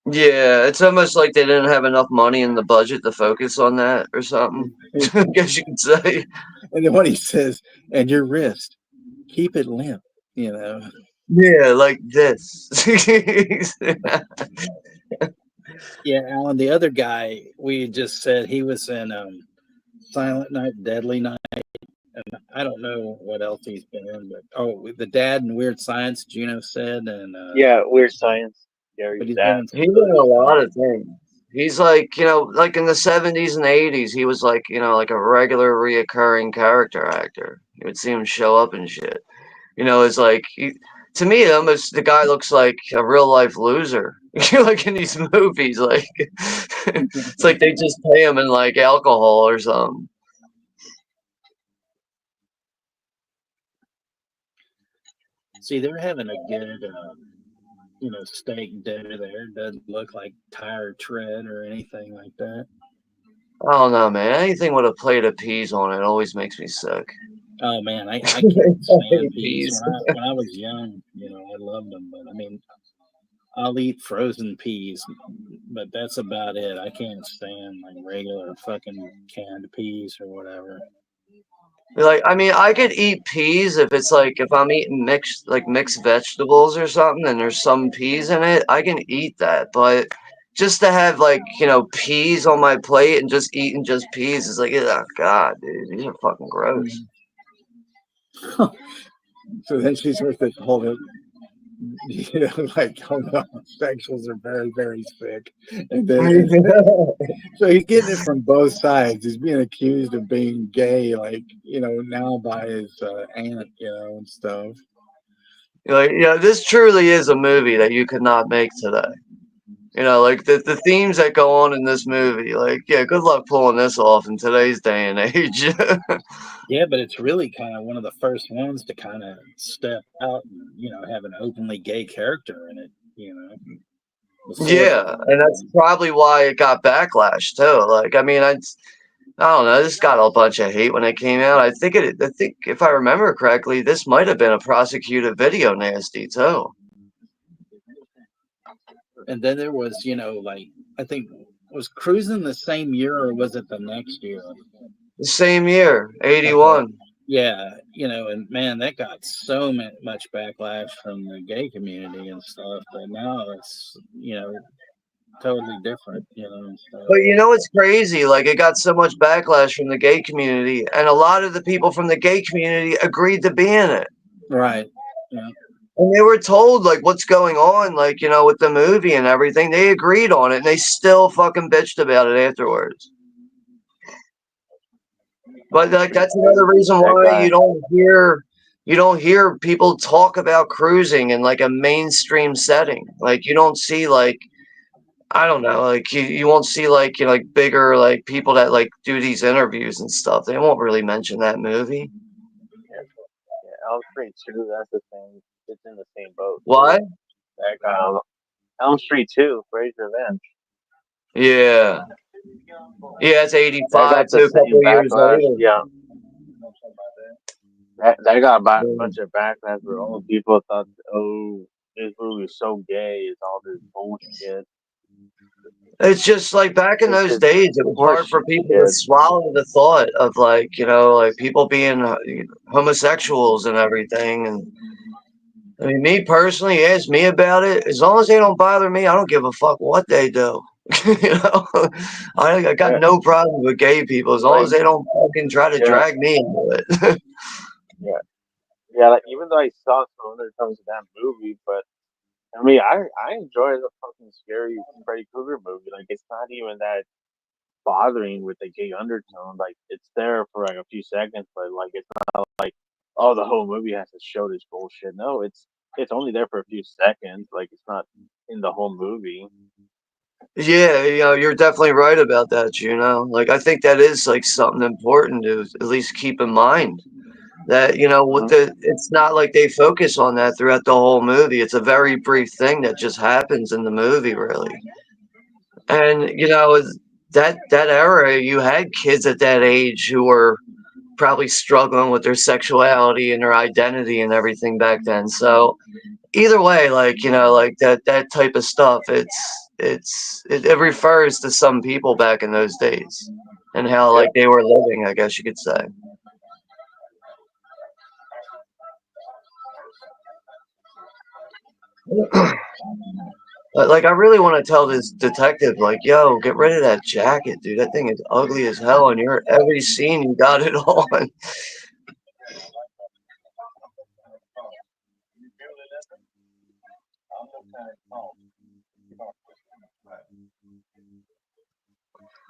Yeah, it's almost like they didn't have enough money in the budget to focus on that or something. I guess you could say. And then what he says, and your wrist, keep it limp, Yeah, like this. Yeah, Alan, the other guy we just said he was in Silent Night, Deadly Night, and I don't know what else he's been in, but the dad in Weird Science, Juno said, and yeah, Weird Science. Yeah, but he's He's in a lot of things. He's like, like in the 70s and 80s, he was like, like a regular reoccurring character actor. You would see him show up and shit. It's like, to me, the guy looks like a real life loser. Like in these movies, like it's like they just pay him in like alcohol or something. See, they're having a good, steak dinner there. Doesn't look like tire tread or anything like that. I don't know, man. Anything with a plate of peas on it always makes me sick. Oh man, I can't stand peas. When I was young, I loved them, but I mean, I'll eat frozen peas, but that's about it. I can't stand like regular fucking canned peas or whatever. Like, I mean, I could eat peas if it's like if I'm eating mixed vegetables or something and there's some peas in it, I can eat that. But just to have like, peas on my plate and just eating just peas is like, oh god, dude, these are fucking gross. So then she's with this whole like homosexuals are very, very sick. And then so he's getting it from both sides. He's being accused of being gay, like, now by his aunt, and stuff. Like, this truly is a movie that you could not make today. You know, like the themes that go on in this movie. Like, yeah, good luck pulling this off in today's day and age. Yeah, but it's really kind of one of the first ones to kind of step out and, you know, have an openly gay character in it, you know. Yeah, and that's probably why it got backlash too. Like, I mean, I don't know. This got a bunch of hate when it came out. I think if I remember correctly, this might have been a prosecuted video nasty too. And then there was, you know, like, I think, was Cruising the same year or was it the next year? The same year, 81. Okay. Yeah, you know, and man, that got so much backlash from the gay community and stuff. But now it's, you know, totally different, you know. And stuff. But you know, it's crazy. Like, it got so much backlash from the gay community, and a lot of the people from the gay community agreed to be in it. Right. Yeah. And they were told, like, what's going on, like, you know, with the movie and everything. They agreed on it, and they still fucking bitched about it afterwards. But, like, that's another reason why you don't hear people talk about cruising in, like, a mainstream setting. Like, you don't see, like, I don't know, like, you won't see, like, you know, like, bigger, like, people that, like, do these interviews and stuff. They won't really mention that movie. Yeah, Elm Street 2, that's the thing. It's in the same boat. What? Elm Street 2, Freddy's Revenge. Yeah. Yeah, it's 85 too, a couple years later. Yeah. That got a bunch of backlash where all people thought, oh, this movie is so gay, it's all this bullshit. It's just like back in those days, it was hard for people to swallow the thought of, like, you know, like people being homosexuals and everything. And I mean, me personally, ask me about it. As long as they don't bother me, I don't give a fuck what they do. You know, I got no problem with gay people as long as they don't fucking try to drag me into it. Yeah. Like, even though I saw some undertones of that movie, but I mean, I enjoy the fucking scary Freddy Krueger movie. Like, it's not even that bothering with the gay undertone. Like, it's there for like a few seconds, but like, it's not like, oh, the whole movie has to show this bullshit. No, it's only there for a few seconds. Like, it's not in the whole movie. Yeah, you know, you're definitely right about that, Juno. Like, I think that is, like, something important to at least keep in mind. That, you know, it's not like they focus on that throughout the whole movie. It's a very brief thing that just happens in the movie, really. And, you know, that era, you had kids at that age who were probably struggling with their sexuality and their identity and everything back then. So either way, like, you know, like that type of stuff, it refers to some people back in those days and how, like, they were living, I guess you could say. But, like, I really want to tell this detective, like, yo, get rid of that jacket, dude. That thing is ugly as hell, and you're every scene you got it on.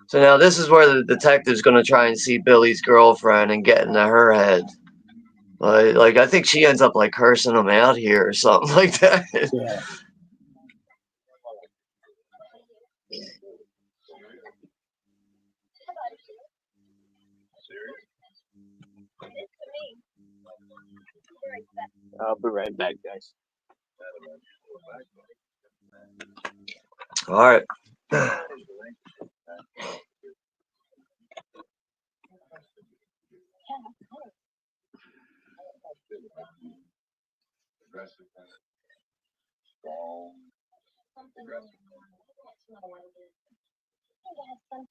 So now this is where the detective's going to try and see Billy's girlfriend and get into her head. Like, I think she ends up, like, cursing him out here or something like that. Yeah. I'll be right back, guys. All right.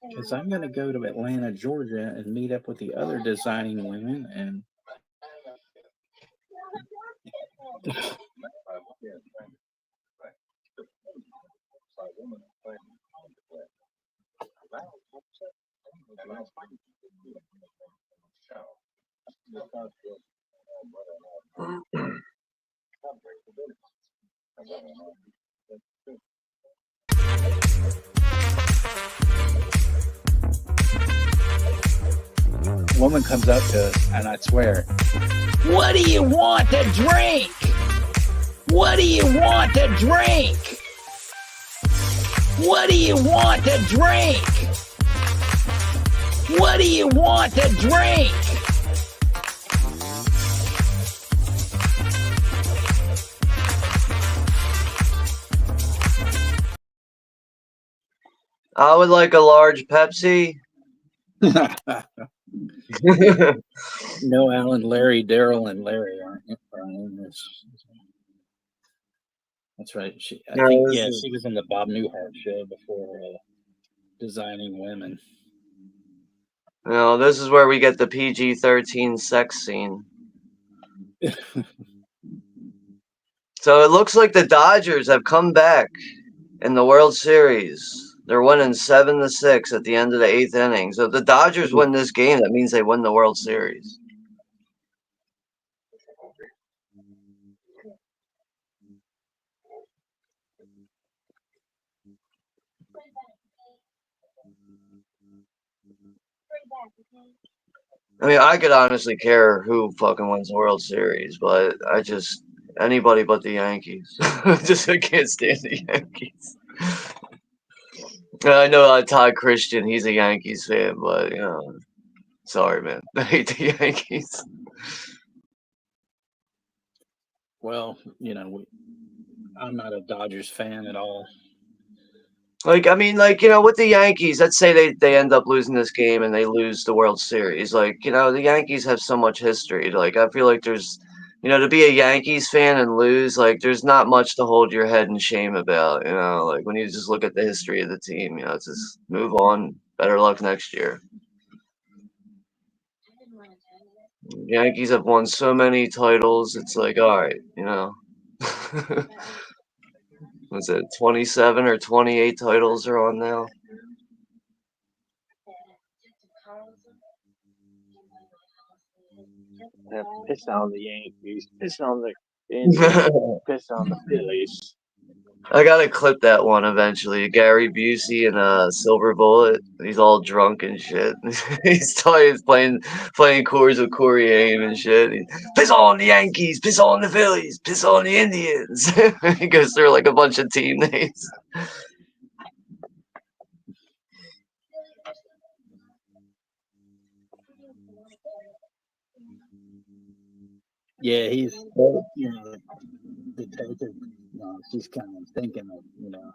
Because I'm going to go to Atlanta, Georgia, and meet up with the other designing women, and woman comes up to us, and I swear, "What do you want to drink? What do you want to drink?" What do you want to drink? What do you want to drink? I would like a large Pepsi. No, Alan, Larry, Daryl, and Larry aren't in this. That's right. She was in the Bob Newhart show before Designing Women. No, this is where we get the PG-13 sex scene. So it looks like the Dodgers have come back in the World Series. They're winning 7-6 at the end of the 8th inning. So if the Dodgers win this game, that means they win the World Series. I mean, I could honestly care who fucking wins the World Series, but anybody but the Yankees. I can't stand the Yankees. I know Todd Christian, he's a Yankees fan, but, sorry, man. I hate the Yankees. Well, I'm not a Dodgers fan at all. With the Yankees, let's say they end up losing this game and they lose the World Series. The Yankees have so much history. I feel like there's, to be a Yankees fan and lose, there's not much to hold your head in shame about. When you just look at the history of the team, it's just move on. Better luck next year. Yankees have won so many titles. It's all right, Was it 27 or 28 titles are on now? Piss on the Yankees. Piss on the Indians. Piss on the Phillies. I gotta clip that one eventually. Gary Busey and Silver Bullet. He's all drunk and shit. He's playing Coors with Corey Haim and shit. Piss on the Yankees, piss on the Phillies, piss on the Indians. He goes through a bunch of team names. Yeah, he's detective. She's kind of thinking that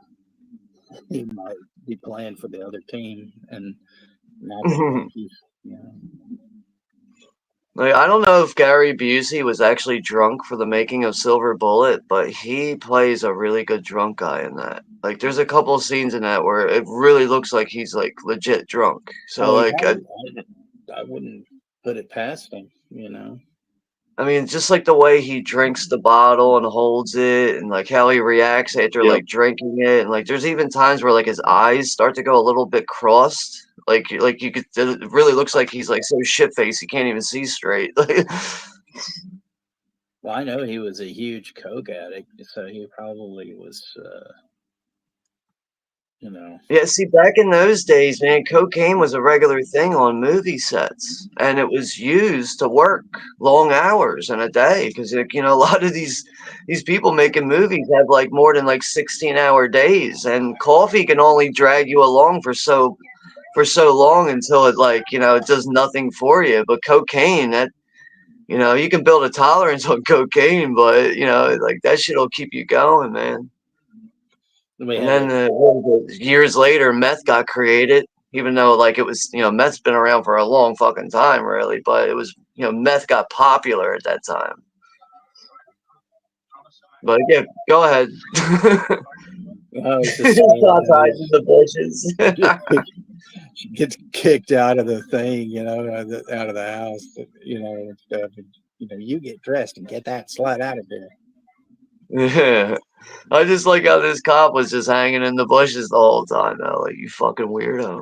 he might be playing for the other team and not the Yankees. I don't know if Gary Busey was actually drunk for the making of Silver Bullet, but he plays a really good drunk guy in that. There's a couple scenes in that where it really looks like he's legit drunk. So I wouldn't put it past him. I mean, just the way he drinks the bottle and holds it, and how he reacts after drinking it, and there's even times where his eyes start to go a little bit crossed, you could. It really looks like he's so shit faced he can't even see straight. Well, I know he was a huge coke addict, so he probably was. Yeah, see, back in those days, man, cocaine was a regular thing on movie sets, and it was used to work long hours in a day because, a lot of these people making movies have more than 16-hour days, and coffee can only drag you along for so long until it it does nothing for you. But cocaine, that you can build a tolerance on cocaine, but that shit'll keep you going, man. And then years later, meth got created, even though it was, meth's been around for a long fucking time, really. But it was, meth got popular at that time. But yeah, go ahead. Outside in the bushes. She gets kicked out of the thing, out of the house, and stuff. And, you get dressed and get that slut out of there. Yeah. I just like how this cop was just hanging in the bushes the whole time, though. You fucking weirdo.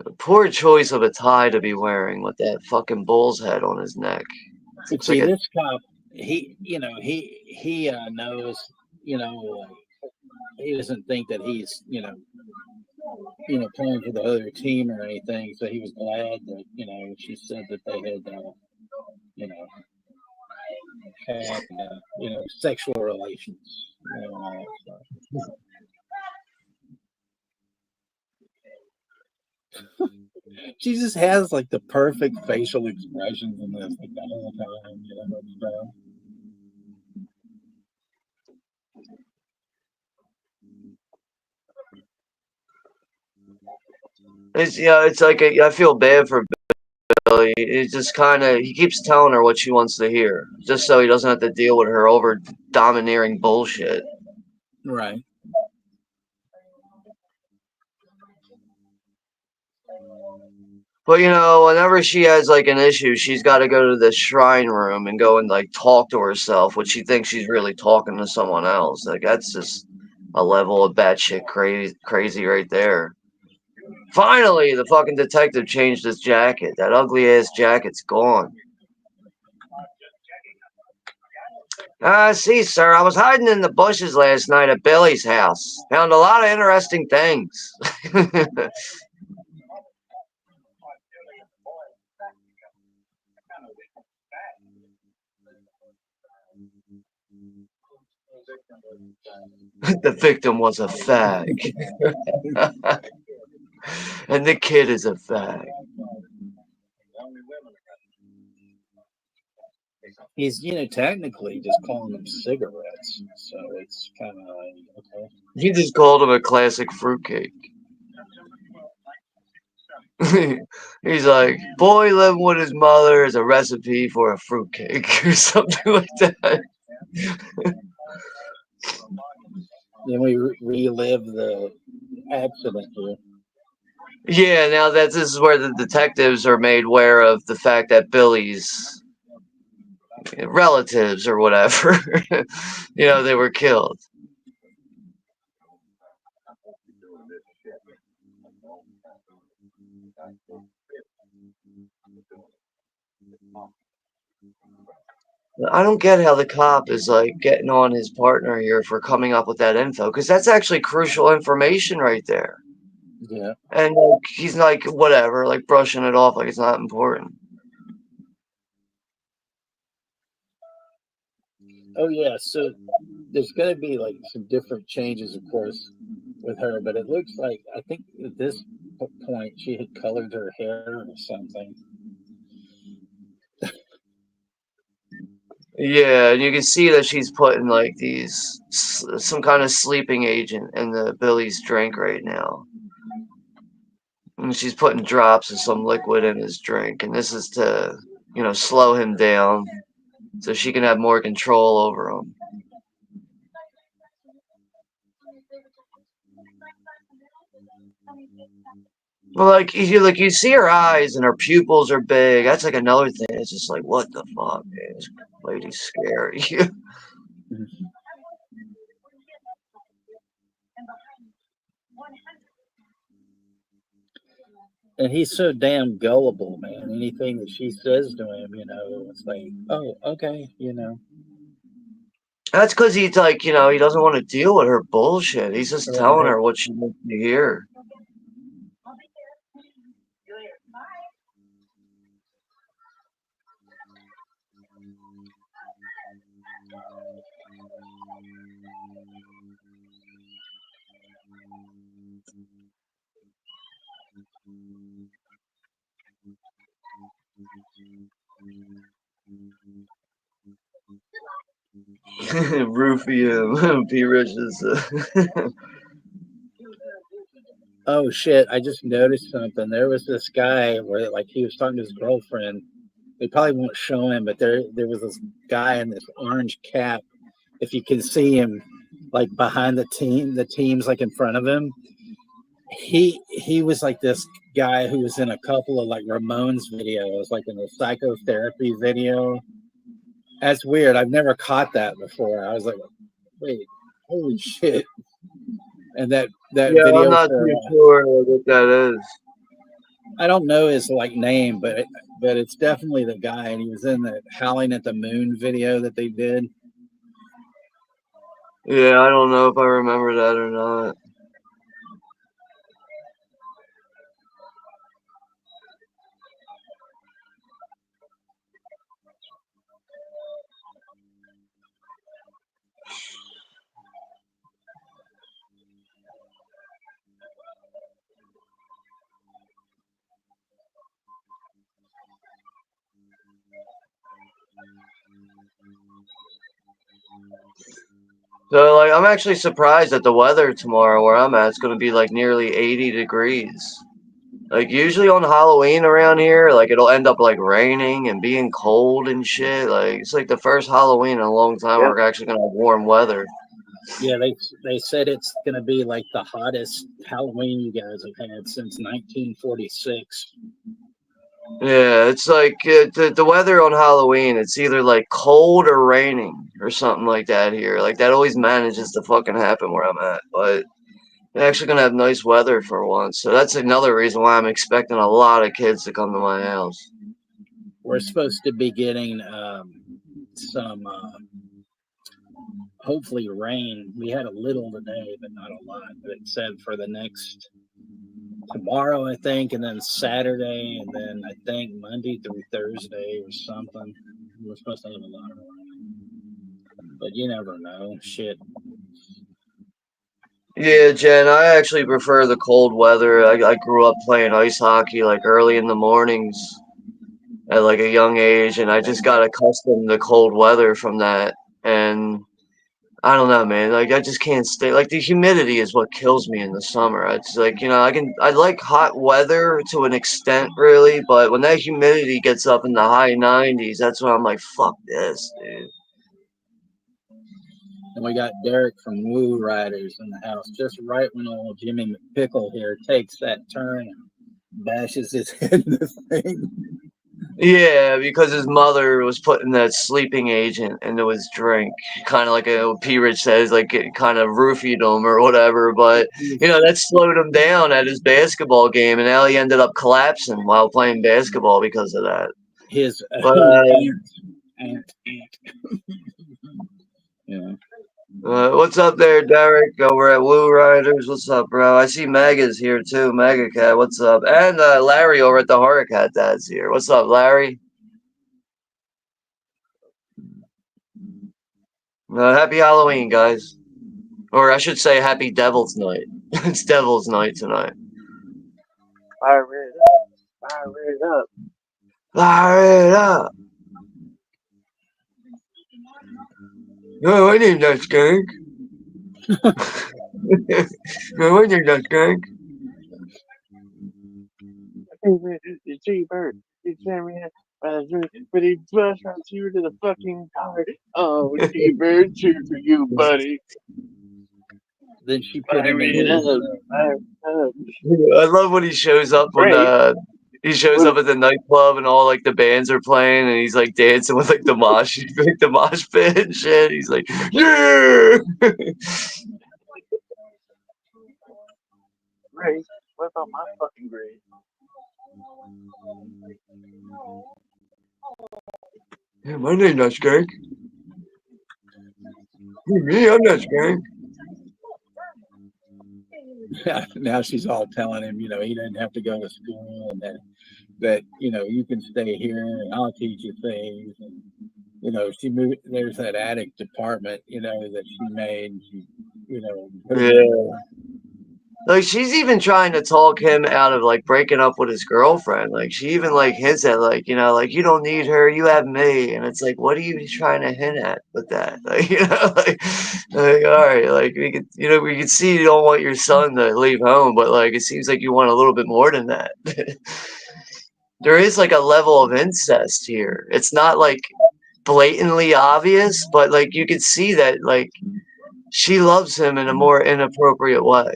A poor choice of a tie to be wearing with that fucking bull's head on his neck. But see, this cop, he knows, he doesn't think that he's, playing for the other team or anything. So he was glad that, she said that they had, had, sexual relations. And all that stuff. She just has like the perfect facial expressions in this like, the whole time. It's like I feel bad for Billy. It's just kind of he keeps telling her what she wants to hear, just so he doesn't have to deal with her over domineering bullshit. Right. But whenever she has like an issue, she's got to go to the shrine room and go and like talk to herself, which she thinks she's really talking to someone else. Like that's just a level of batshit crazy right there. Finally, the fucking detective changed his jacket. That ugly ass jacket's gone. See, sir, I was hiding in the bushes last night at Billy's house. Found a lot of interesting things. The victim was a fag. And the kid is a fag. He's, technically just calling them cigarettes. So it's kind of like, okay. He just called him a classic fruitcake. He's like, boy living with his mother is a recipe for a fruitcake or something like that. Then we relive the accident here. Yeah, now that this is where the detectives are made aware of the fact that Billy's relatives or whatever, they were killed. I don't get how the cop is like getting on his partner here for coming up with that info, because that's actually crucial information right there. Yeah. And like, he's like, whatever, like brushing it off like it's not important. Oh yeah, so there's going to be like some different changes, of course, with her, but it looks like I think at this point she had colored her hair or something. Yeah, and you can see that she's putting like some kind of sleeping agent in the Billy's drink right now. And she's putting drops of some liquid in his drink, and this is to, slow him down so she can have more control over him. Well, like you see her eyes and her pupils are big. That's like another thing. It's just like, what the fuck, man? This lady's scary. And he's so damn gullible, man. Anything that she says to him, it's like, oh, okay, That's because he's like, he doesn't want to deal with her bullshit. He's just telling her what she wants to hear. Roofie P. Rich is. Oh shit! I just noticed something. There was this guy where, like, he was talking to his girlfriend. They probably won't show him, but there was this guy in this orange cap. If you can see him, like behind the team's like in front of him. He was like this guy who was in a couple of like Ramones videos, like in the psychotherapy video. That's weird. I've never caught that before. I was like, wait, holy shit! And that Yeah, video. I'm not too sure what that is. I don't know his like name, but it's definitely the guy, and he was in the Howling at the Moon video that they did. Yeah, I don't know if I remember that or not. So, like, I'm actually surprised that the weather tomorrow where I'm at is going to be like nearly 80 degrees. Like, usually on Halloween around here, like, it'll end up like raining and being cold and shit. Like, it's like the first Halloween in a long time Yep. we're actually going to have warm weather. Yeah, they said it's going to be like the hottest Halloween you guys have had since 1946. Yeah, it's like the weather on Halloween, it's either like cold or raining or something like that here. Like, that always manages to fucking happen where I'm at. But they're actually going to have nice weather for once. So that's another reason why I'm expecting a lot of kids to come to my house. We're supposed to be getting some hopefully rain. We had a little today, but not a lot. But it said for the next tomorrow, I think, and then Saturday, and then I think Monday through Thursday or something. We're supposed to have a lot of rain, but you never know. Shit. Yeah, Jen, I actually prefer the cold weather. I grew up playing ice hockey like early in the mornings at like a young age, and I just got accustomed to cold weather from that. And I don't know, man. Like, I just can't stay. Like, the humidity is what kills me in the summer. It's like, I like hot weather to an extent, really, but when that humidity gets up in the high 90s, that's when I'm like, fuck this, dude. And we got Derek from Woo Riders in the house just right when old Jimmy McPickle here takes that turn and bashes his head in the thing. Yeah, because his mother was putting that sleeping agent into his drink, kind of like P. Rich says, like it kind of roofied him or whatever. But that slowed him down at his basketball game, and now he ended up collapsing while playing basketball because of that. His But aunt. Yeah. What's up there, Derek? Over at Woo Riders. What's up, bro? I see Maga's here too. Mega Cat, what's up? And Larry over at the Horror Cat Dad's here. What's up, Larry? Happy Halloween, guys. Or I should say Happy Devil's Night. It's Devil's Night tonight. Fire it up. Fire it up. Fire it up. No, I need that skank. No, I need that skank. The T-Bird. He sent me but he brushed right you to the fucking car. Oh, T-Bird, cheer for you, buddy. Then she put him Fire in it up. his, Fire it up. I love when he shows up when he shows up at the nightclub and all like the bands are playing and he's like dancing with like the mosh pit and shit. He's like, yeah. Grace, what about my fucking grade? Yeah, my name's not skank. Me, I'm not skank. Now she's all telling him, he doesn't have to go to school and that you can stay here and I'll teach you things. And, she moved, there's that attic department, that she made. Yeah. Like, she's even trying to talk him out of like breaking up with his girlfriend. Like, she even like hints at like, like you don't need her, you have me. And it's like, what are you trying to hint at with that? Like, like all right, like we could see you don't want your son to leave home, but like it seems like you want a little bit more than that. There is like a level of incest here. It's not like blatantly obvious, but like you could see that like she loves him in a more inappropriate way.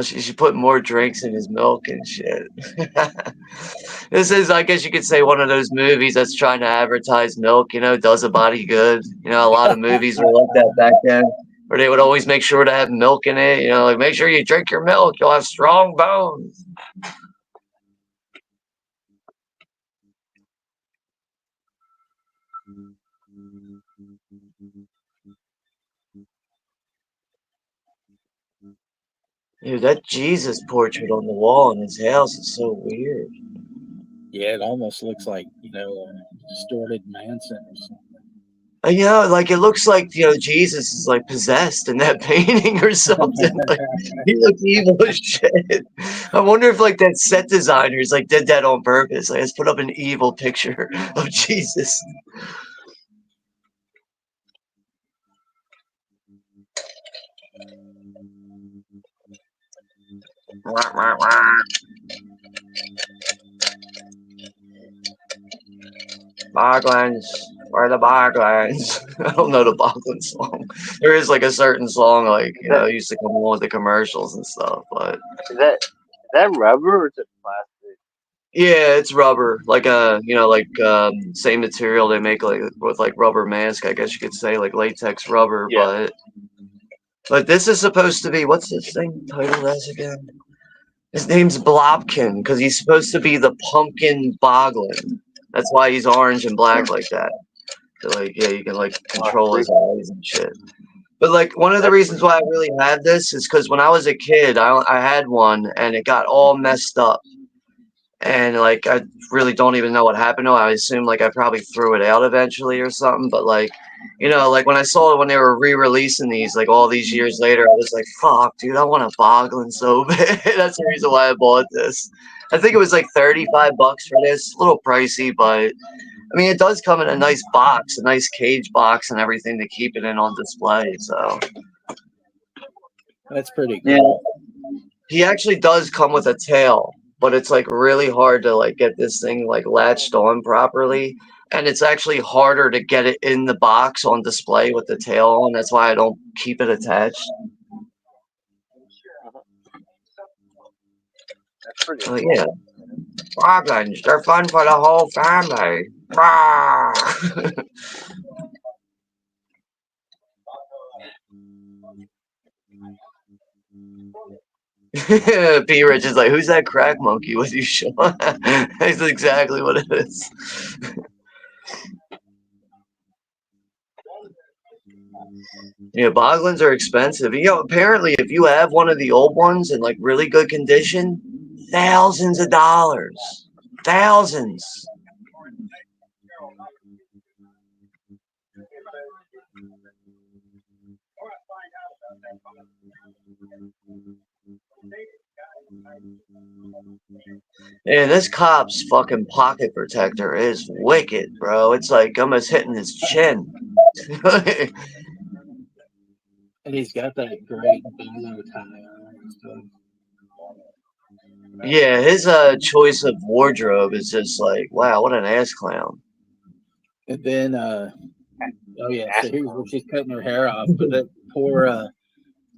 She put more drinks in his milk and shit. This is, I guess you could say, one of those movies that's trying to advertise milk, does a body good. A lot of movies were like that back then, where they would always make sure to have milk in it. Like, make sure you drink your milk, you'll have strong bones. Dude, that Jesus portrait on the wall in his house is so weird. Yeah, it almost looks like, a distorted Manson or something. You know, like it looks like Jesus is like possessed in that painting or something. Like he looks evil as shit. I wonder if like that set designers like did that on purpose. Like let's put up an evil picture of Jesus. Wah, wah, wah. Boglins, where are the Boglins? I don't know the Boglin song. There is like a certain song like used to come on with the commercials and stuff, but Is that rubber or is it plastic? yeah, it's rubber. Like same material they make like with like rubber mask, I guess you could say, like latex rubber, Yeah. but this is supposed to be what's this thing titled as again? His name's Blobkin because he's supposed to be the pumpkin Boglin. That's why he's orange and black like that. So, like, yeah, you can like control his eyes and shit. But like one of the reasons why I really have this is because when I was a kid, I had one and it got all messed up. And like I really don't even know what happened to it. I assume like I probably threw it out eventually or something. But like, like when I saw it when they were re-releasing these, like all these years later, I was like, fuck, dude, I want a Boglin so bad. That's the reason why I bought this. I think it was like $35 for this. A little pricey, but I mean, it does come in a nice box, a nice cage box and everything to keep it in on display. So That's pretty cool. yeah, he actually does come with a tail, but it's like really hard to like get this thing like latched on properly. And it's actually harder to get it in the box on display with the tail on. That's why I don't keep it attached. That's pretty Like, cool. yeah. Boglins, they're fun for the whole family. Rah! P. Rich is like, who's that crack monkey with you, Sean? That's exactly what it is. Yeah, Boglins are expensive. Apparently, if you have one of the old ones in like really good condition, thousands of dollars. Thousands. And this cop's fucking pocket protector is wicked, bro. It's like almost hitting his chin. And he's got that great bolo tie on and stuff. Yeah, his choice of wardrobe is just like, wow, what an ass clown. And then, oh yeah, so here's where she's cutting her hair off. But that poor,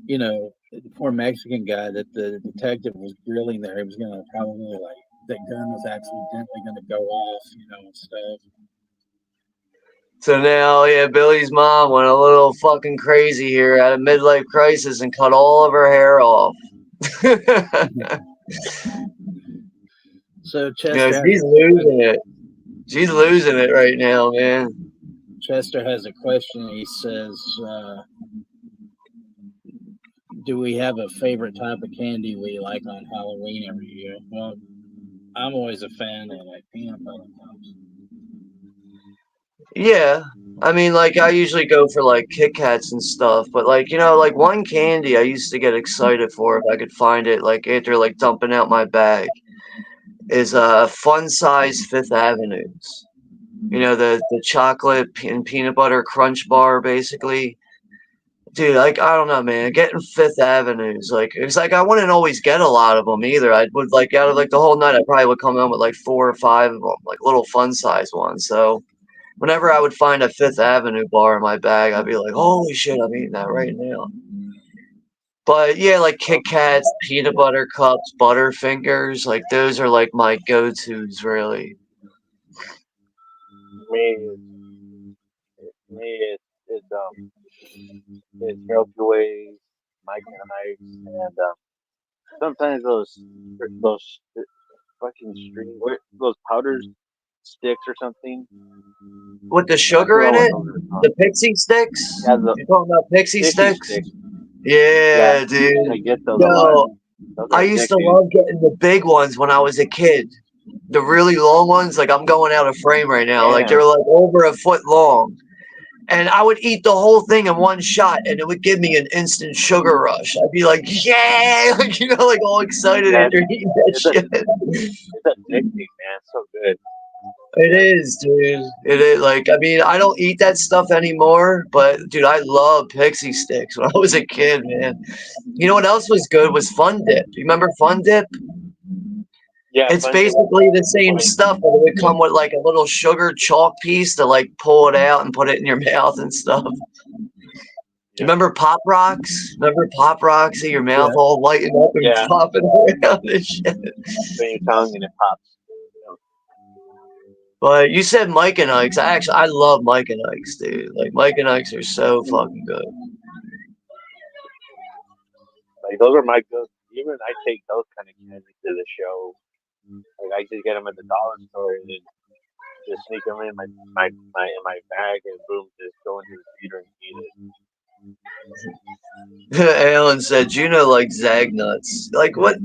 the poor Mexican guy that the detective was grilling there, he was gonna probably like that gun was accidentally gonna go off, and stuff. So now, yeah, Billy's mom went a little fucking crazy here at a midlife crisis and cut all of her hair off. So Chester, she's losing it. She's losing it right now, man. Chester has a question. He says, do we have a favorite type of candy we like on Halloween every year? Well, I'm always a fan of like peanut butter cups. Yeah, I mean, like I usually go for like Kit Kats and stuff, but like like one candy I used to get excited for if I could find it, like after like dumping out my bag, is Fun Size Fifth Avenues. The chocolate and peanut butter crunch bar, basically. Dude, like I don't know, man. Getting Fifth Avenues, like it's like I wouldn't always get a lot of them either. I would like out of like the whole night, I probably would come home with like 4 or 5 of them, like little fun size ones. So whenever I would find a Fifth Avenue bar in my bag, I'd be like, holy shit, I'm eating that right now. But yeah, like Kit Kats, peanut butter cups, Butterfingers, like those are like my go-tos, really. It's Milky Way, Mike and and sometimes those fucking those powders sticks or something with the sugar in it, the pixie sticks. Yeah, you talking about pixie sticks? Yeah, dude. I get those a lot. I used to love getting the big ones when I was a kid. The really long ones, like I'm going out of frame right now. Like they were like over a foot long. and I would eat the whole thing in one shot, and it would give me an instant sugar rush. I'd be like, yeah, like, you know, like all excited after eating that shit. It's addicting, man. It's so good. It is, dude. It is. Like, I mean, I don't eat that stuff anymore, but dude, I love Pixie Sticks when I was a kid, man. You know what else was good was Fun Dip. You remember Fun Dip? Yeah, It's basically the same stuff, but it would come with like a little sugar chalk piece to like pull it out and put it in your mouth and stuff. You remember Pop Rocks? Remember Pop Rocks? See your mouth all lighting up and popping around and shit. Spin your tongue and it pops. But you said Mike and Ike's. I love Mike and Ike's, dude. Like Mike and Ike's are so fucking good. Like those are my good. Even I take those kind of candies to the show. Like I just get them at the dollar store and then just sneak them in my bag and boom, just go into the theater and eat it. Alan said Juno likes Zag Nuts. Like what?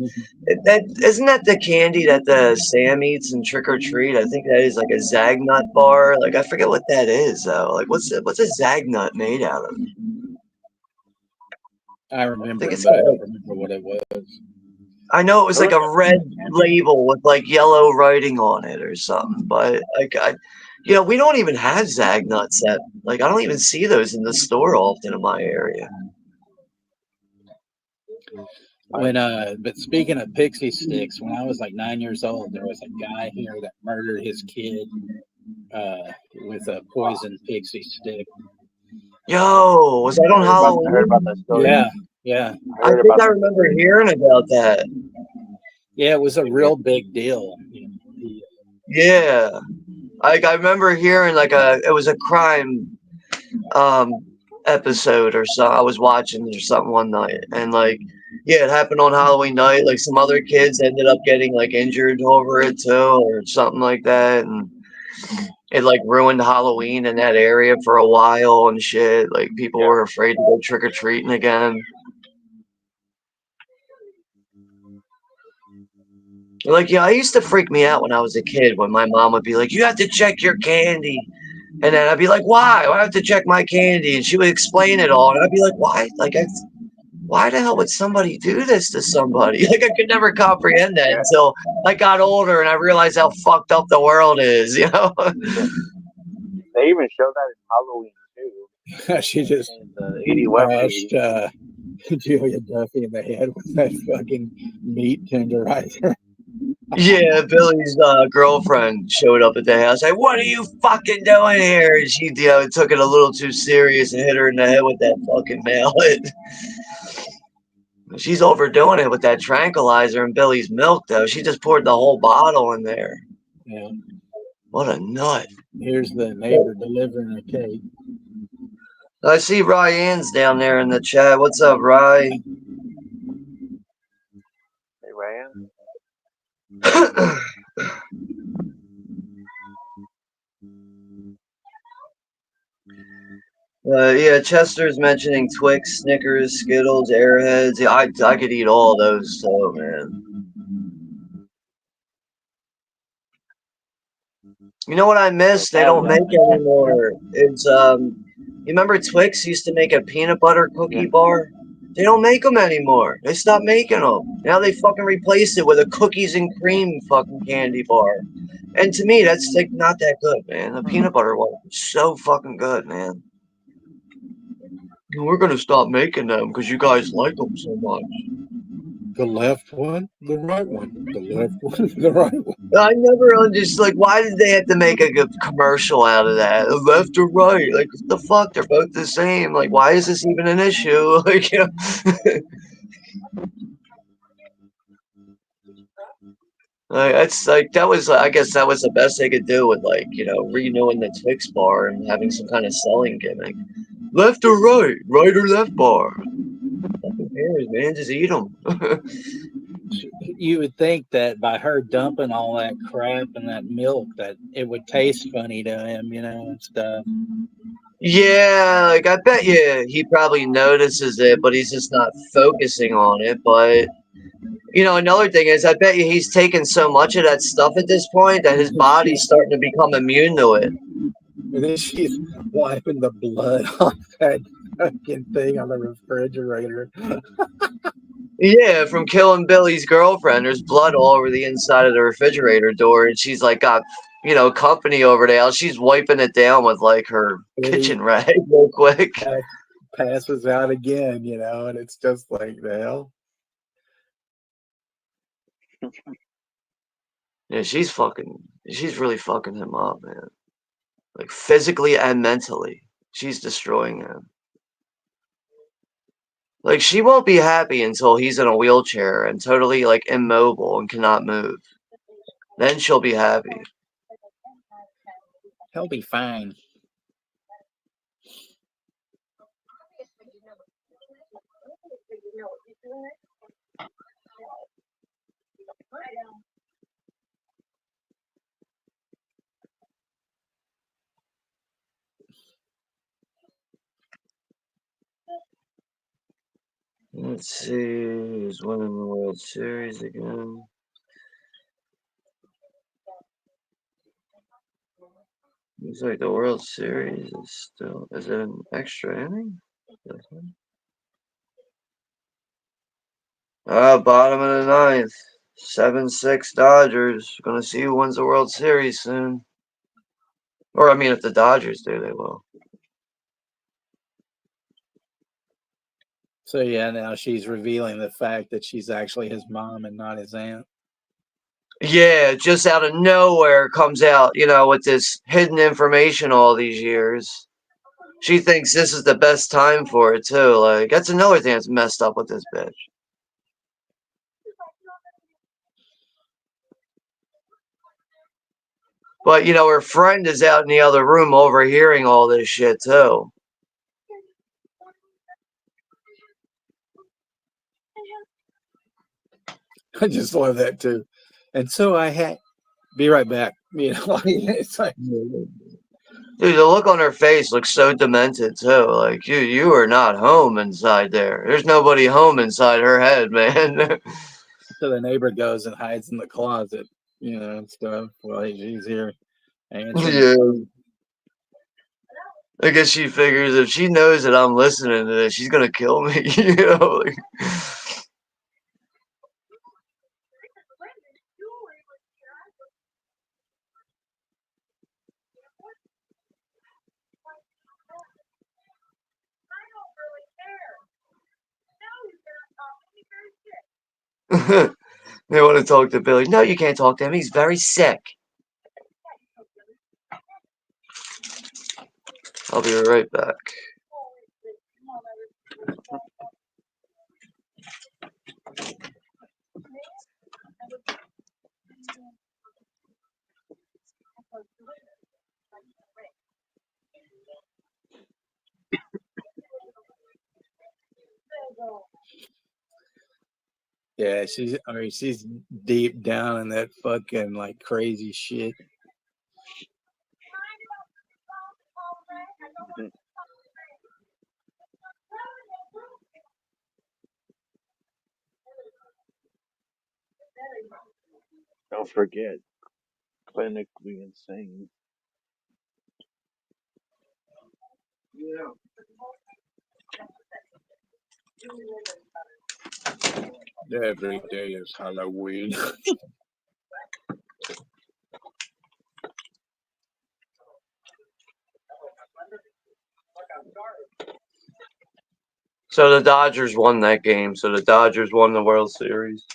That isn't that the candy that the Sam eats in Trick or Treat? I think that is like a Zag Nut bar. Like I forget what that is though. Like what's a Zag Nut made out of? I remember, but I don't remember what it was. I know it was like a red label with like yellow writing on it or something, but like you know, we don't even have Zag Nuts at, like I don't even see those in the store often in my area. But speaking of Pixie Sticks, when I was like 9 years old, there was a guy here that murdered his kid with a poison Pixie Stick. Yo, was that on Halloween? I heard about that story. Yeah. I think I remember hearing about that. Yeah, it was a real big deal. Yeah. I remember hearing like it was a crime episode or so. I was watching or something one night, and like yeah, it happened on Halloween night. Like some other kids ended up getting like injured over it too, or something like that, and it like ruined Halloween in that area for a while and shit. Like people were afraid to go trick or treating again. Like, yeah, it used to freak me out when I was a kid when my mom would be like, you have to check your candy. And then I'd be like, why? I have to check my candy. And she would explain it all. And I'd be like, why? Like, why the hell would somebody do this to somebody? Like, I could never comprehend that until I got older and I realized how fucked up the world is, you know? They even showed that in Halloween, too. She just bashed Julia Duffy in the head with that fucking meat tenderizer. Yeah, Billy's girlfriend showed up at the house. Like, what are you fucking doing here? And she, took it a little too serious and hit her in the head with that fucking mallet. She's overdoing it with that tranquilizer and Billy's milk, though. She just poured the whole bottle in there. Yeah. What a nut. Here's the neighbor delivering a cake. I see Ryan's down there in the chat. What's up, Ryan? Hey, Ryan. Yeah, Chester's mentioning Twix, Snickers, Skittles, Airheads. Yeah, I could eat all those, so man. You know what I miss? They don't make anymore. It's you remember Twix used to make a peanut butter cookie bar? They don't make them anymore. They stopped making them. Now they fucking replaced it with a cookies and cream fucking candy bar. And to me, that's like not that good, man. The peanut butter one is so fucking good, man. We're gonna stop making them because you guys like them so much. The left one, the right one, the left one, the right one. I never understood, like, why did they have to make a good commercial out of that? Left or right? Like, what the fuck? They're both the same. Like, why is this even an issue? Like, you know. Like, that's like that was. I guess that was the best they could do with, like, renewing the Twix bar and having some kind of selling gimmick. Left or right? Right or left bar? Who cares, man? Just eat them. You would think that by her dumping all that crap in that milk, that it would taste funny to him, and stuff. Yeah, like I bet you he probably notices it, but he's just not focusing on it. But another thing is, I bet you he's taken so much of that stuff at this point that his body's starting to become immune to it. And then she's wiping the blood off that fucking thing on the refrigerator. Yeah, from killing Billy's girlfriend. There's blood all over the inside of the refrigerator door, and she's like got company over there. She's wiping it down with like her kitchen rag real quick. Passes out again, and it's just like the hell. Yeah, she's really fucking him up, man. Like physically and mentally. She's destroying him. Like she won't be happy until he's in a wheelchair and totally like immobile and cannot move. Then she'll be happy. He'll be fine. Let's see who's winning the World Series again. Looks like the World Series is it an extra inning? Bottom of the ninth. 7-6 Dodgers. Gonna see who wins the World Series soon. Or I mean if the Dodgers do, they will. So yeah, now she's revealing the fact that she's actually his mom and not his aunt. Yeah, just out of nowhere comes out, with this hidden information all these years. She thinks this is the best time for it too. Like that's another thing that's messed up with this bitch. But her friend is out in the other room overhearing all this shit too. I just love that too. And so I had be right back. It's like, dude, the look on her face looks so demented too. Like you are not home inside there. There's nobody home inside her head, man. so the neighbor goes and hides in the closet, and stuff. Well, she's here answering. Yeah. I guess she figures if she knows that I'm listening to this, she's gonna kill me. Like, they want to talk to Billy. No, you can't talk to him. He's very sick. I'll be right back. Yeah, she's deep down in that fucking like crazy shit. Don't forget, clinically insane. Every day is Halloween. So the Dodgers won that game. So the Dodgers won the World Series.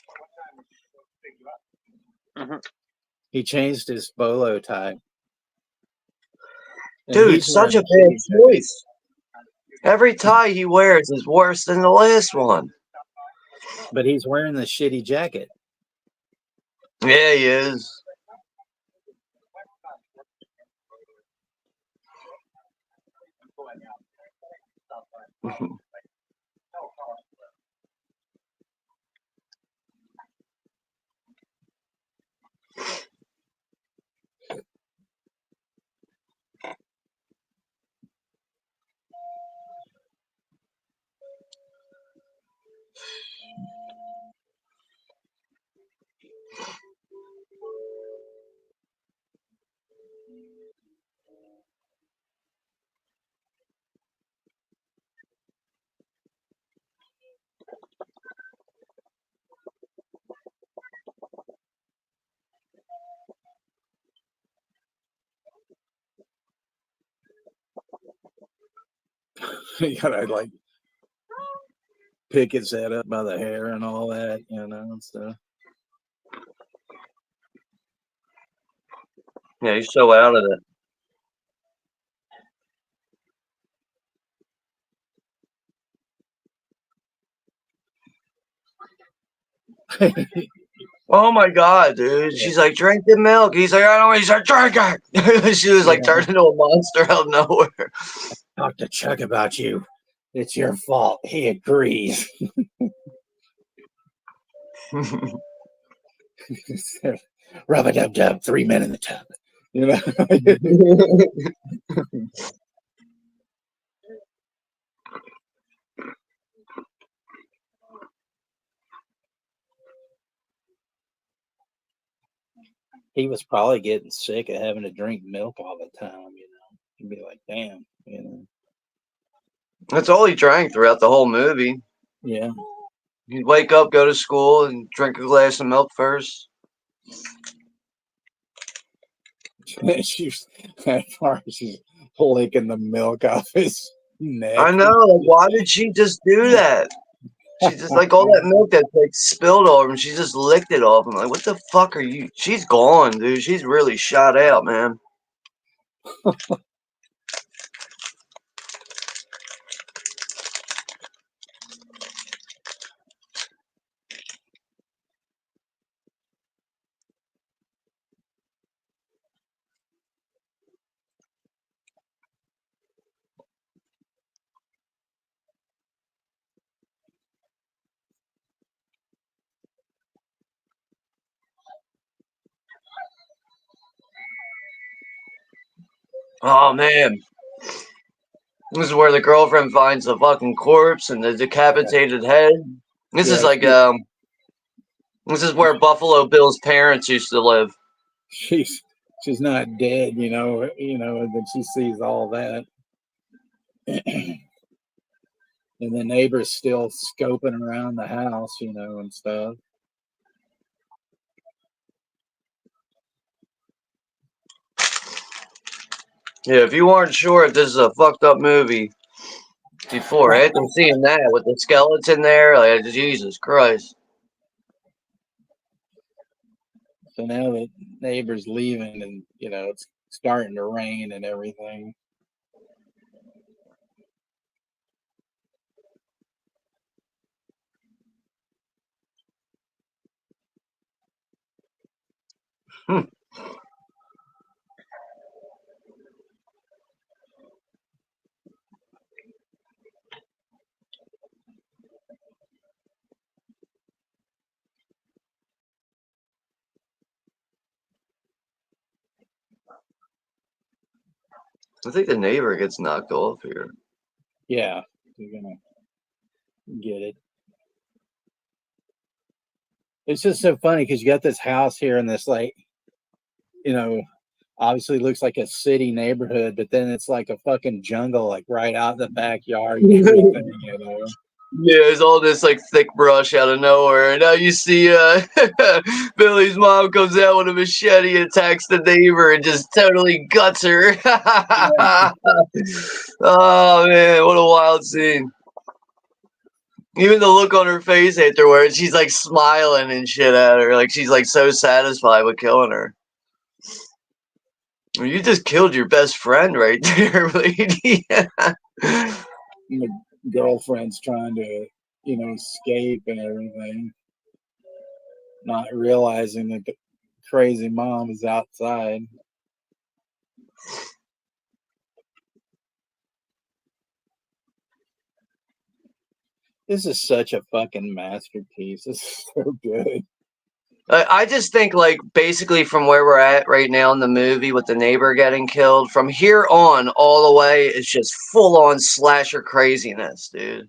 He changed his bolo tie. And Dude, he's such a wearing bad choice. Every tie he wears is worse than the last one. But he's wearing the shitty jacket. Yeah, he is. You gotta like pick his head up by the hair and all that, and stuff. Yeah, he's so out of it. Oh my god, dude. She's like, drink the milk. He's like, I don't want. He's like, drink it. She was like turned into a monster out of nowhere. Talk to Chuck about you. It's your fault. He agrees. Rub a dub dub, 3 men in the tub. He was probably getting sick of having to drink milk all the time, He'd be like, damn, That's all he drank throughout the whole movie. Yeah. He'd wake up, go to school, and drink a glass of milk first. She's licking the milk off his neck. I know. Like, why did she just do that? She just like all that milk that's like spilled over him. She just licked it off him. Like, what the fuck are you? She's gone, dude. She's really shot out, man. Oh man, this is where the girlfriend finds the fucking corpse and the decapitated head. This is like this is where Buffalo Bill's parents used to live. She's not dead, and then she sees all that. And the neighbor's still scoping around the house, and stuff. Yeah, if you weren't sure if this is a fucked up movie before, after seeing that with the skeleton there, like Jesus Christ. So now the neighbor's leaving, and it's starting to rain and everything. I think the neighbor gets knocked off here. Yeah, you're gonna get it. It's just so funny because you got this house here and this obviously looks like a city neighborhood, but then it's like a fucking jungle, like right out in the backyard. And everything, Yeah, there's all this like thick brush out of nowhere, and now you see Billy's mom comes out with a machete and attacks the neighbor and just totally guts her. Oh man, what a wild scene! Even the look on her face afterwards, she's like smiling and shit at her, like she's like so satisfied with killing her. You just killed your best friend right there, lady. The girlfriend's trying to, escape and everything, not realizing that the crazy mom is outside. This is such a fucking masterpiece. This is so good. I just think, like, basically from where we're at right now in the movie with the neighbor getting killed, from here on all the way, it's just full-on slasher craziness, dude.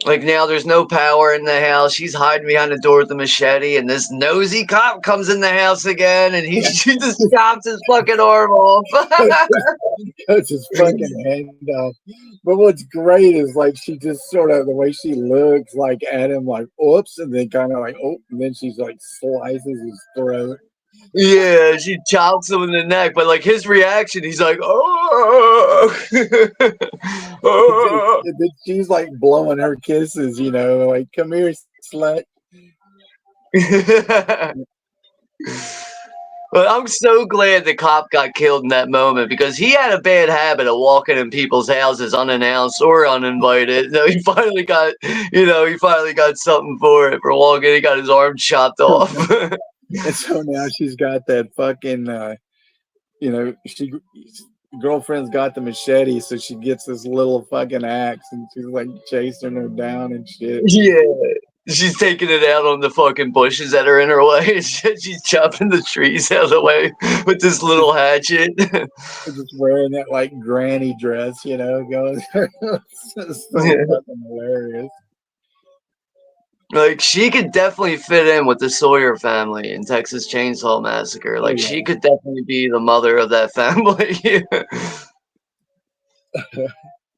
Like, now there's no power in the house. She's hiding behind the door with the machete, and this nosy cop comes in the house again, and he just chops his fucking arm off. Cuts his fucking hand off. But what's great is, like, she just sort of, the way she looks, like, at him, like, oops, and then kind of like, oh, and then she's, like, slices his throat. Yeah, she chops him in the neck, but, like, his reaction, he's like, oh. And then she's like blowing her kisses, you know, like, come here, slut. But I'm so glad the cop got killed in that moment because he had a bad habit of walking in people's houses unannounced or uninvited. So he finally got, he finally got something for it for walking. He got his arm chopped off. And so now she's got that fucking, she girlfriend's got the machete, so she gets this little fucking axe and she's like chasing her down and shit. Yeah. She's taking it out on the fucking bushes that are in her way. She's chopping the trees out of the way with this little hatchet. Just wearing that like granny dress, going. It's just so fucking hilarious. Like, she could definitely fit in with the Sawyer family in Texas Chainsaw Massacre. Like, she could definitely be the mother of that family.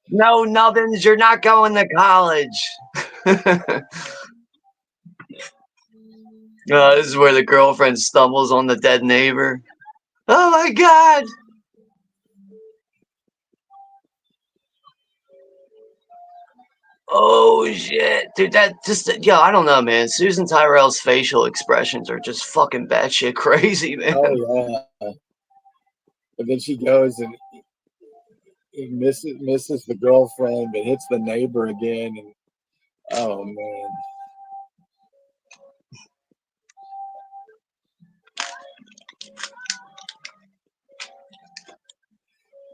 No, Nubbins, you're not going to college. This is where the girlfriend stumbles on the dead neighbor. Oh my god! Oh shit, dude, I don't know, man. Susan Tyrell's facial expressions are just fucking batshit crazy, man. Oh yeah. And then she goes and he misses the girlfriend, but hits the neighbor again, and oh man.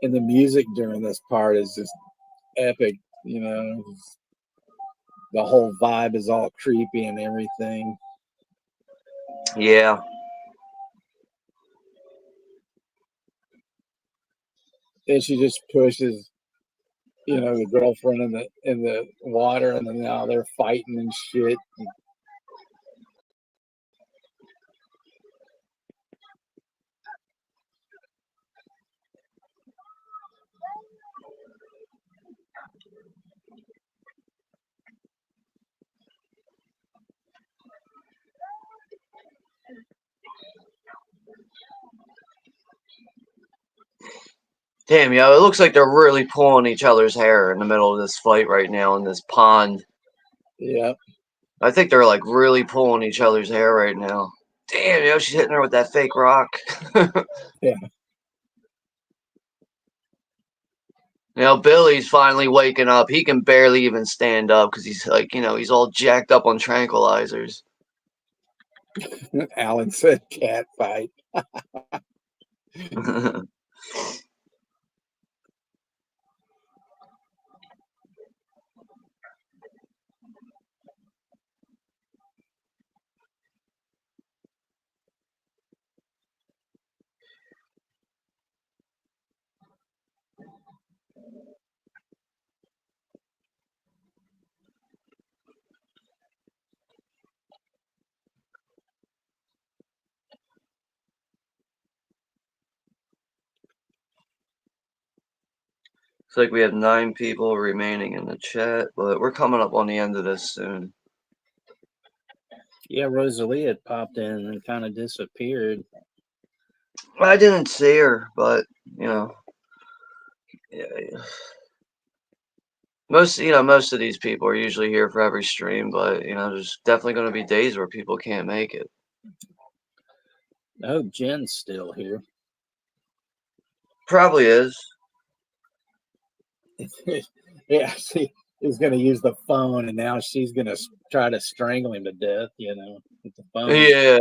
And the music during this part is just epic, the whole vibe is all creepy and everything. Yeah. And she just pushes, the girlfriend in the water, and then now they're fighting and shit. Damn, yo, it looks like they're really pulling each other's hair in the middle of this fight right now in this pond. Yeah. I think they're like really pulling each other's hair right now. Damn, yo, she's hitting her with that fake rock. Yeah. Billy's finally waking up. He can barely even stand up because he's like, he's all jacked up on tranquilizers. Alan said cat fight. Looks like we have 9 people remaining in the chat, but we're coming up on the end of this soon. Yeah, Rosalie had popped in and kind of disappeared. I didn't see her, but yeah. Most of these people are usually here for every stream, but there's definitely going to be days where people can't make it. I hope Jen's still here. Probably is. Yeah, she is going to use the phone, and now she's going to try to strangle him to death, with the phone. Yeah.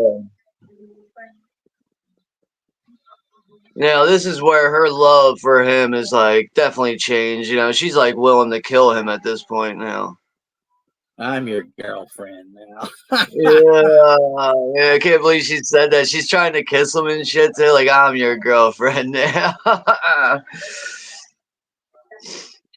Now, this is where her love for him is, like, definitely changed. She's, like, willing to kill him at this point now. I'm your girlfriend now. Yeah, I can't believe she said that. She's trying to kiss him and shit, too. Like, I'm your girlfriend now.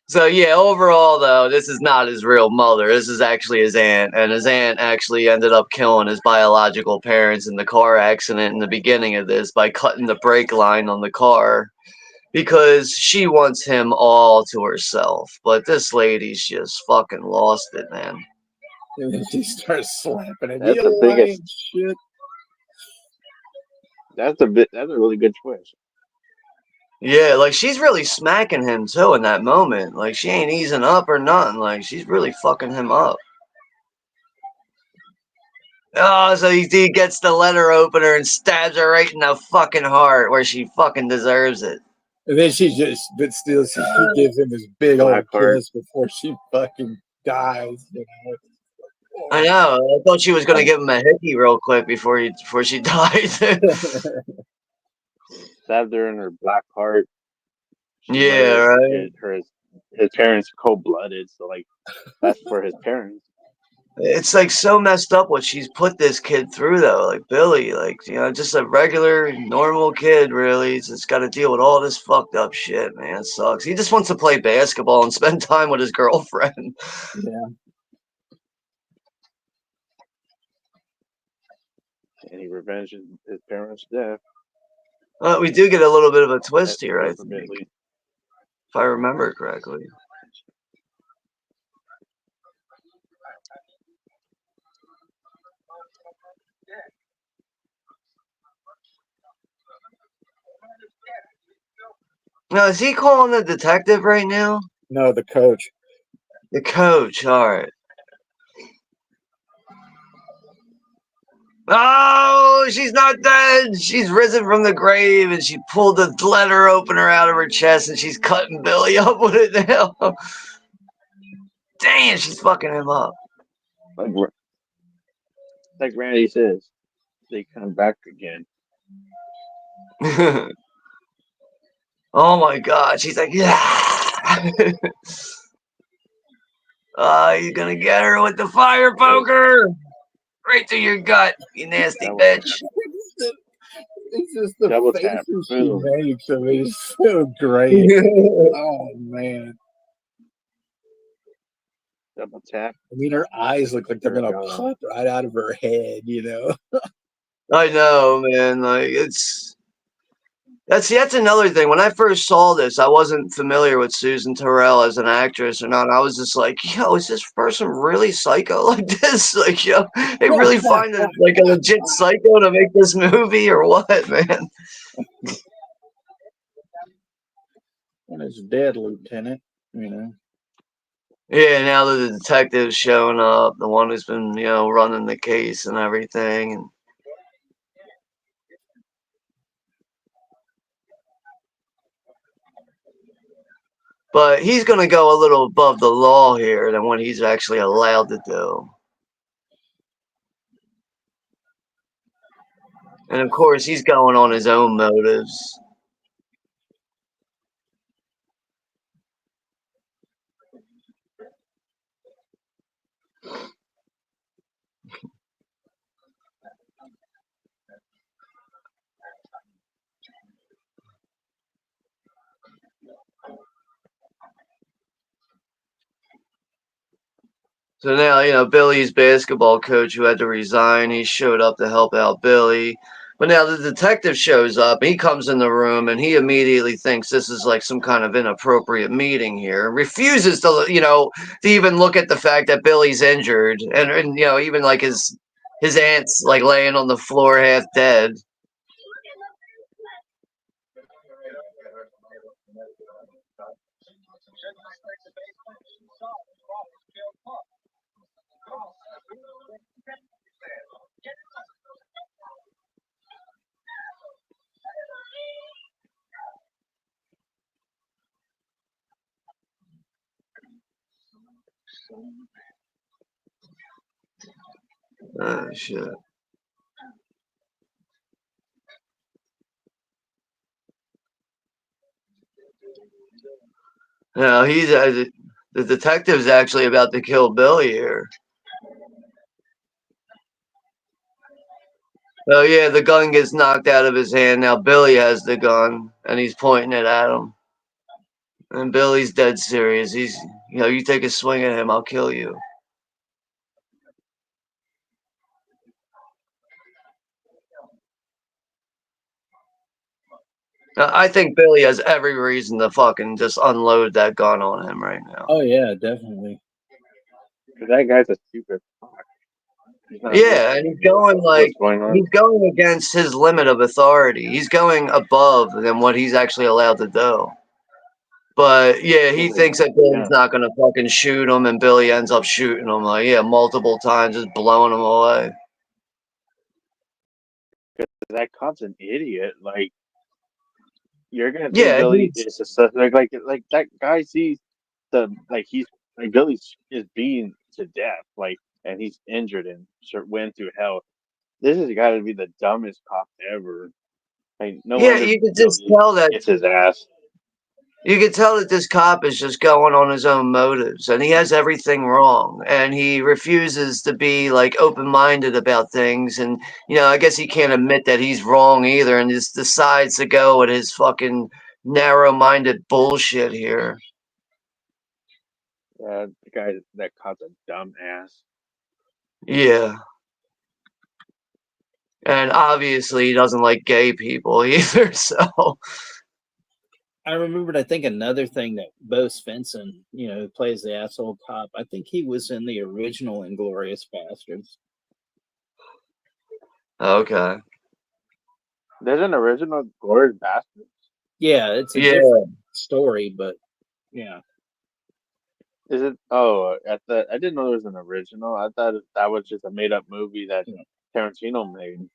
So, yeah, overall, though, this is not his real mother. This is actually his aunt. And his aunt actually ended up killing his biological parents in the car accident in the beginning of this by cutting the brake line on the car because she wants him all to herself. But this lady's just fucking lost it, man. And then she starts slapping him. That's the biggest shit. That's a really good twist. Yeah, like she's really smacking him too in that moment. Like she ain't easing up or nothing. Like she's really fucking him up. Oh, so he gets the letter opener and stabs her right in the fucking heart where she fucking deserves it. And then but still, she gives him this big old Blackheart. kiss before she fucking dies. You know? I know. I thought she was gonna give him a hickey real quick before she died. Stabbed her in her black heart. She Yeah, murdered right. his parents cold blooded, so like that's for his parents. It's like so messed up what she's put this kid through though. Like Billy, like just a regular normal kid really. He's just gotta deal with all this fucked up shit, man. It sucks. He just wants to play basketball and spend time with his girlfriend. Yeah. And he revenged his parents' death. We do get a little bit of a twist That's here, I good for think, Billy. if I remember correctly. Now, is he calling the detective right now? No, the coach. The coach, alright. Oh, she's not dead. She's risen from the grave and she pulled the letter opener out of her chest and she's cutting Billy up with it now. Damn, she's fucking him up. Like Randy says, they come back again. Oh my god, she's like, yeah. You're gonna get her with the fire poker. Right to your gut, you nasty bitch. It's just the Double tap. faces she Boom. makes. I mean, it's so great. Oh man. Double tap. I mean, her eyes look like they're gonna God. pop right out of her head. You know. I know, man. Like that's another thing. When I first saw this, I wasn't familiar with Susan Tyrell as an actress or not. I was just like, yo, is this person really psycho like this? Like, yo, they really find a legit psycho to make this movie or what, man? And it's dead, Lieutenant. You know. Yeah, now that the detective's showing up, the one who's been, running the case and everything, and but he's going to go a little above the law here than what he's actually allowed to do. And of course, he's going on his own motives. So now, Billy's basketball coach who had to resign, he showed up to help out Billy. But now the detective shows up, he comes in the room, and he immediately thinks this is like some kind of inappropriate meeting here. Refuses to even look at the fact that Billy's injured. And even like his aunt's like laying on the floor half dead. Oh, shit. No, the detective's actually about to kill Billy here. Oh yeah, the gun gets knocked out of his hand. Now Billy has the gun, and he's pointing it at him. And Billy's dead serious. He's, you take a swing at him, I'll kill you. I think Billy has every reason to fucking just unload that gun on him right now. Oh yeah, definitely. That guy's a stupid fuck. He's not Yeah, and listening he's going to what's like going on. he's going against his limit of authority. He's going above than what he's actually allowed to do. But yeah, he thinks that Yeah, Billy's not gonna fucking shoot him, and Billy ends up shooting him like multiple times, just blowing him away. that cop's an idiot. Like you're gonna think Yeah, Billy he's is a suspect. Like that guy sees the like he's like Billy is being to death. Like and he's injured and went through hell. This has got to be the dumbest cop ever. Like no yeah. wonder You could just Billy tell that gets his ass. you could tell that this cop is just going on his own motives, and he has everything wrong, and he refuses to be like open-minded about things, and I guess he can't admit that he's wrong either, and just decides to go with his fucking narrow-minded bullshit here. That cop's a dumb ass. Yeah. And obviously he doesn't like gay people either, so I remembered, I think, another thing that Bo Svensson, who plays the asshole cop, I think he was in the original Inglourious Bastards. okay. There's an original Glorious Bastards. Yeah, it's a Yeah. different story, but yeah. Is it? Oh, I didn't know there was an original. I thought that was just a made up movie that Tarantino made.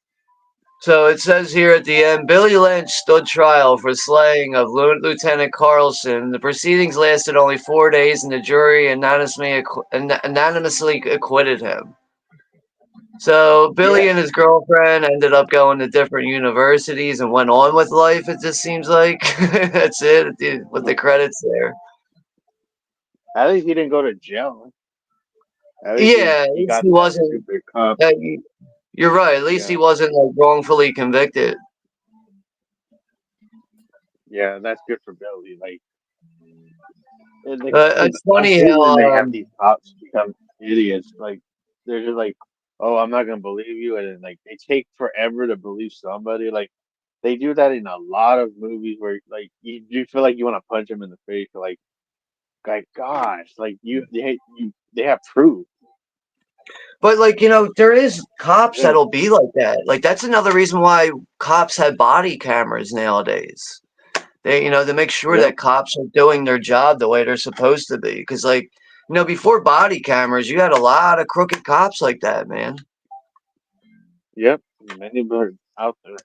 So it says here at the end, Billy Lynch stood trial for slaying of Lieutenant Carlson. The proceedings lasted only 4 days, and the jury anonymously acquitted him. So Billy and his girlfriend ended up going to different universities and went on with life. It just seems like that's it with the credits there. At least he didn't go to jail. At least Yeah, at he least got he that wasn't. stupid cup. You're right. At least he wasn't like wrongfully convicted. Yeah, that's good for Billy. Like, It's I funny hate when they how have these cops become idiots. Like, they're just like, "Oh, I'm not gonna believe you," and then like they take forever to believe somebody. Like, they do that in a lot of movies where like you feel like you want to punch them in the face. Like gosh, like they have proof. But like there is cops Yeah. that'll be like that. Like that's another reason why cops have body cameras nowadays. They to make sure Yep. that cops are doing their job the way they're supposed to be. Because like before body cameras, you had a lot of crooked cops like that, man. Yep. Many birds out there.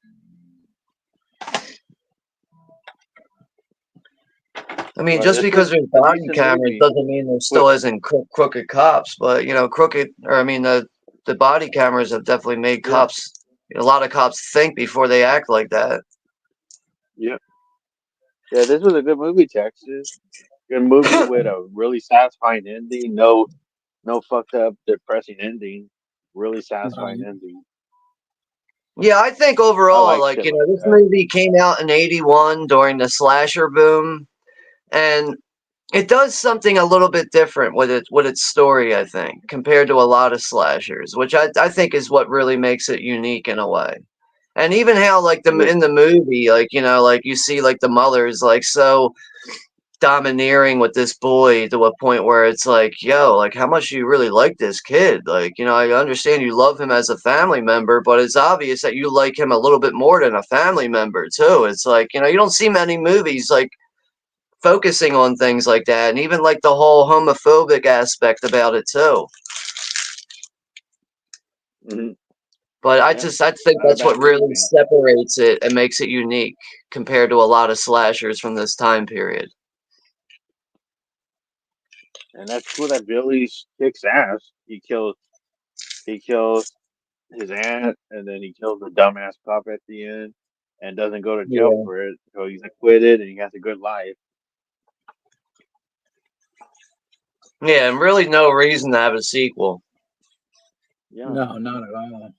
I mean, But just this was because there's a body decent cameras movie. doesn't mean there still isn't crooked cops. But the body cameras have definitely made cops. A lot of cops think before they act like that. Yep. Yeah, this was a good movie, Texas. Good movie with a really satisfying ending. No fucked up, depressing ending. Really satisfying ending. Yeah, I think I overall, like like, shit like this that. movie came out in 81 during the slasher boom, and it does something a little bit different with its story, I think, compared to a lot of slashers, which I think is what really makes it unique in a way. And even how, like, in the movie, like, like, you see, like, the mother's, like, so domineering with this boy to a point where it's like, yo, like how much do you really like this kid? Like, I understand you love him as a family member, but it's obvious that you like him a little bit more than a family member too. It's like, you don't see many movies like focusing on things like that, and even like the whole homophobic aspect about it too. Mm-hmm. But I think that's what really separates it and makes it unique compared to a lot of slashers from this time period. And that's cool that Billy kicks ass. He kills his aunt, and then he kills the dumbass cop at the end, and doesn't go to jail Yeah. for it. So he's acquitted, and he has a good life. Yeah, and really no reason to have a sequel. Yeah. No, not at all.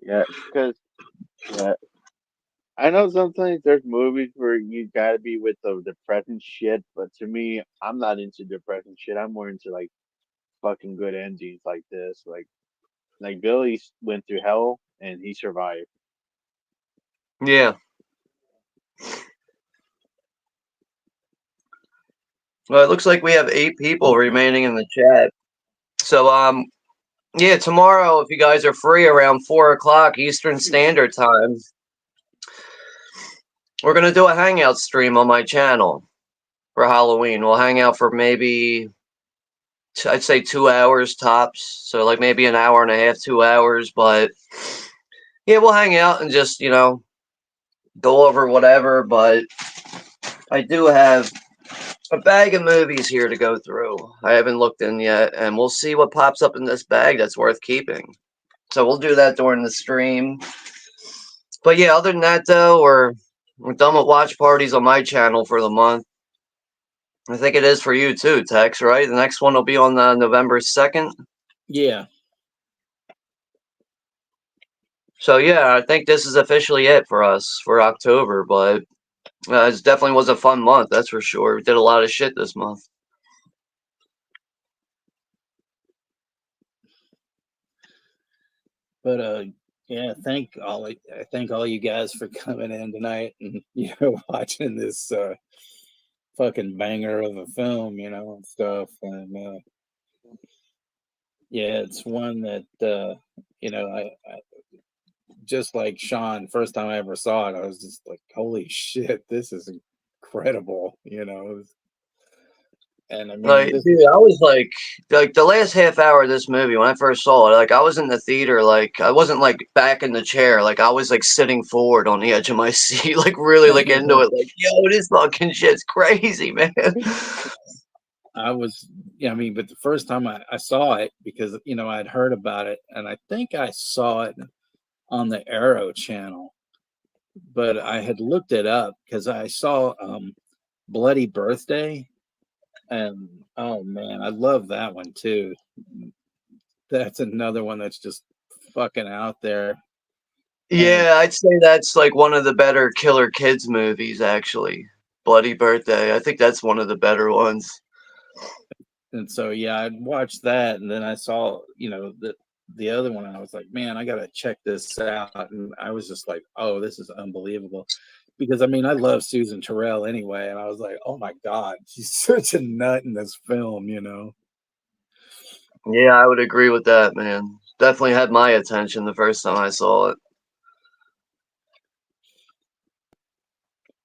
Yeah, because I know sometimes there's movies where you gotta be with the depressing shit, but to me, I'm not into depressing shit. I'm more into like fucking good endings like this. Like Billy went through hell and he survived. Yeah. Well, it looks like we have 8 people remaining in the chat. So, Yeah, tomorrow, if you guys are free around 4 o'clock Eastern Standard Time, we're going to do a hangout stream on my channel for Halloween. We'll hang out for maybe, I'd say 2 hours tops. So, like, maybe an hour and a half, 2 hours. But, yeah, we'll hang out and just, go over whatever. But I do have a bag of movies here to go through. I haven't looked in yet, and we'll see what pops up in this bag that's worth keeping. So we'll do that during the stream. But yeah, other than that, though, we're done with watch parties on my channel for the month. I think it is for you too, Tex, right? The next one will be on November 2nd. Yeah. So yeah, I think this is officially it for us for October, but it definitely was a fun month, that's for sure. We did a lot of shit this month. But yeah, I thank all you guys for coming in tonight and watching this fucking banger of a film, and stuff. And yeah, it's one that I just like Sean, first time I ever saw it, I was just like, holy shit, this is incredible, And I mean, Like, dude, I was like the last half hour of this movie when I first saw it, like I was in the theater, like I wasn't like back in the chair, like I was like sitting forward on the edge of my seat, like really like into it, like yo, this fucking shit's crazy, man. I was, I mean, but the first time I saw it, because I'd heard about it, and I think I saw it on the Arrow channel, but I had looked it up because I saw Bloody Birthday, and oh man, I love that one too. That's another one that's just fucking out there. Yeah, I'd say that's like one of the better killer kids movies, actually. Bloody Birthday. I think that's one of the better ones. And so yeah, I'd watched that, and then I saw the other one, and I was like, man, I gotta check this out. And I was just like, oh, this is unbelievable. Because I mean, I love Susan Tyrell anyway, and I was like, oh my god, she's such a nut in this film, Yeah, I would agree with that, man. Definitely had my attention the first time I saw it.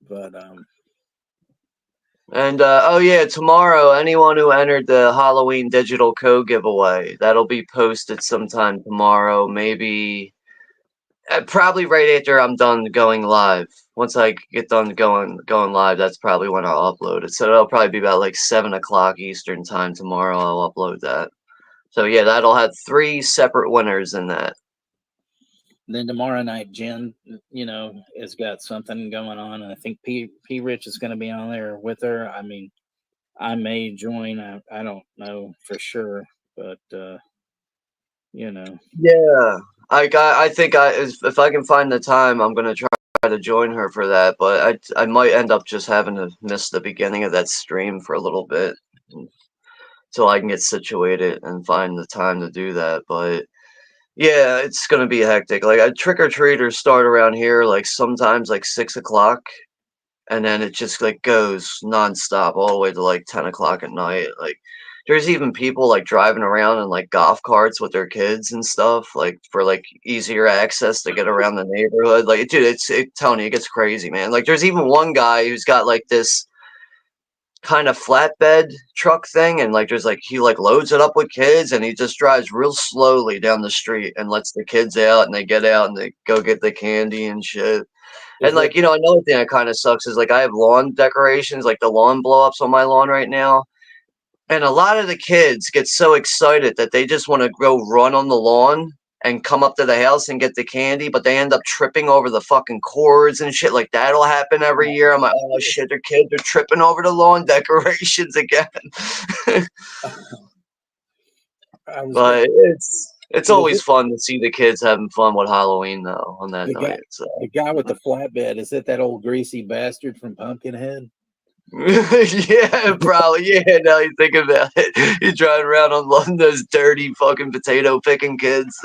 But And oh yeah, tomorrow, anyone who entered the Halloween digital code giveaway, that'll be posted sometime tomorrow, maybe probably right after I'm done going live. Once I get done going live, that's probably when I'll upload it. So it'll probably be about like 7 o'clock Eastern time tomorrow. I'll upload that. So yeah, that'll have 3 separate winners in that. then tomorrow night, Jen, has got something going on, and I think P Rich is going to be on there with her. I mean, I may join. I don't know for sure, but Yeah, I think if I can find the time, I'm gonna try to join her for that. But I might end up just having to miss the beginning of that stream for a little bit, so I can get situated and find the time to do that. But yeah, it's gonna be hectic. Like trick or treaters start around here like sometimes like 6 o'clock, and then it just like goes nonstop all the way to like 10 o'clock at night. Like there's even people like driving around in like golf carts with their kids and stuff, like for like easier access to get around the neighborhood. Like dude, Tony, it gets crazy, man. Like there's even one guy who's got like this kind of flatbed truck thing, and like there's like he like loads it up with kids, and he just drives real slowly down the street and lets the kids out, and they get out and they go get the candy and shit. And like, another thing that kind of sucks is like I have lawn decorations, like the lawn blow ups on my lawn right now. And a lot of the kids get so excited that they just want to go run on the lawn and come up to the house and get the candy, but they end up tripping over the fucking cords and shit. Like that'll happen every year. I'm like, oh shit, their kids are tripping over the lawn decorations again. But it's always fun to see the kids having fun with Halloween though on that night. So. The guy with the flatbed, is it that old greasy bastard from Pumpkinhead? Yeah, probably. Yeah, now you think about it. You're driving around on those dirty fucking potato picking kids.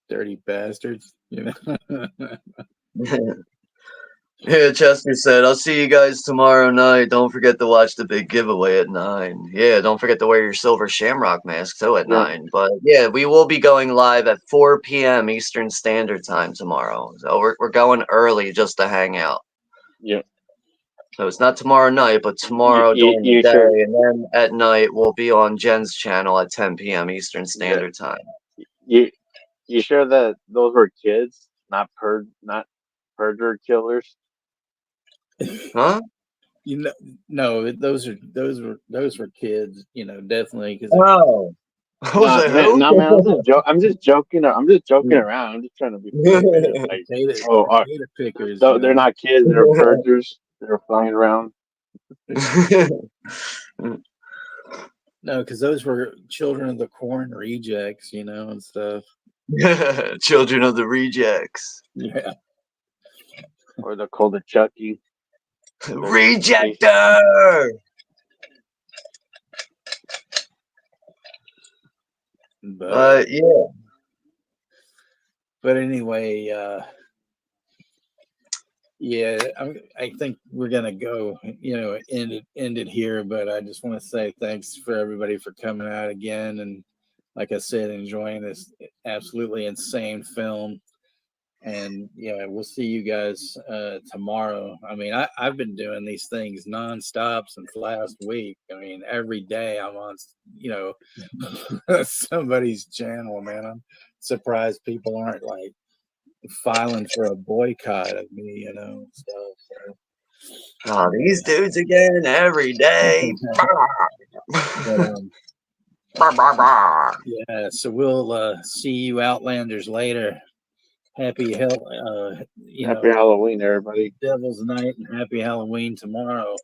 Dirty bastards, Yeah, Yeah, Chester said, I'll see you guys tomorrow night. Don't forget to watch the big giveaway at 9. Yeah, don't forget to wear your silver shamrock mask too at 9. But yeah, we will be going live at 4 p.m. Eastern Standard Time tomorrow. So we're going early just to hang out. Yeah. So it's not tomorrow night, but tomorrow during the day. Sure? And then at night, we'll be on Jen's channel at 10 p.m. Eastern Standard Time. You sure that those were kids, not perjured killers? Huh? No, those were kids. Definitely because Oh. I was like, who? No, man, I'm just joking. I'm just joking around. I'm just trying to be funny. Like, potato pickers. they're not kids. They're perjurers. They're flying around. No, because those were children of the corn rejects, and stuff. Children of the rejects. Yeah. Or they're called a Chucky. Rejector! But yeah. But anyway, yeah, I think we're gonna go, end it here. But I just want to say thanks for everybody for coming out again, and like I said, enjoying this absolutely insane film. And we'll see you guys tomorrow. I mean, I've been doing these things nonstop since last week. I mean, every day I'm on, somebody's channel, man. I'm surprised people aren't like filing for a boycott of me, stuff. Oh, these dudes again every day. But, yeah, so we'll see you Outlanders later. Happy Halloween, everybody. Devil's Night, and happy Halloween tomorrow.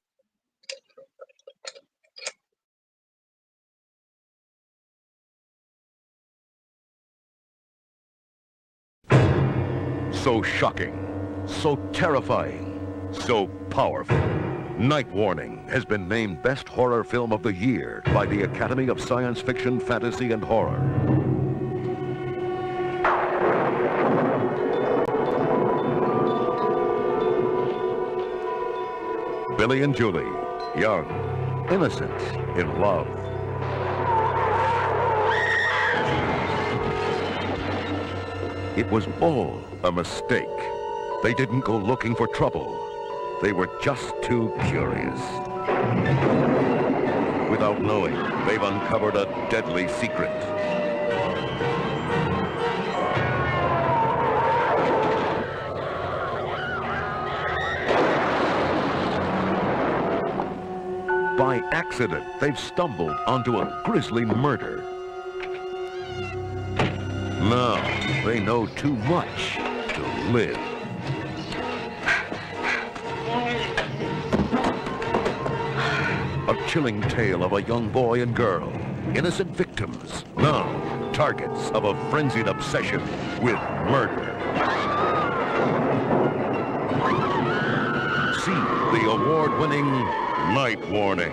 So shocking, so terrifying, so powerful. Night Warning has been named Best Horror Film of the Year by the Academy of Science Fiction, Fantasy, and Horror. Billy and Julie, young, innocent, in love. It was all a mistake. They didn't go looking for trouble. They were just too curious. Without knowing, they've uncovered a deadly secret. By accident, they've stumbled onto a grisly murder. Now, they know too much to live. A chilling tale of a young boy and girl, innocent victims, now targets of a frenzied obsession with murder. See the award-winning Night Warning.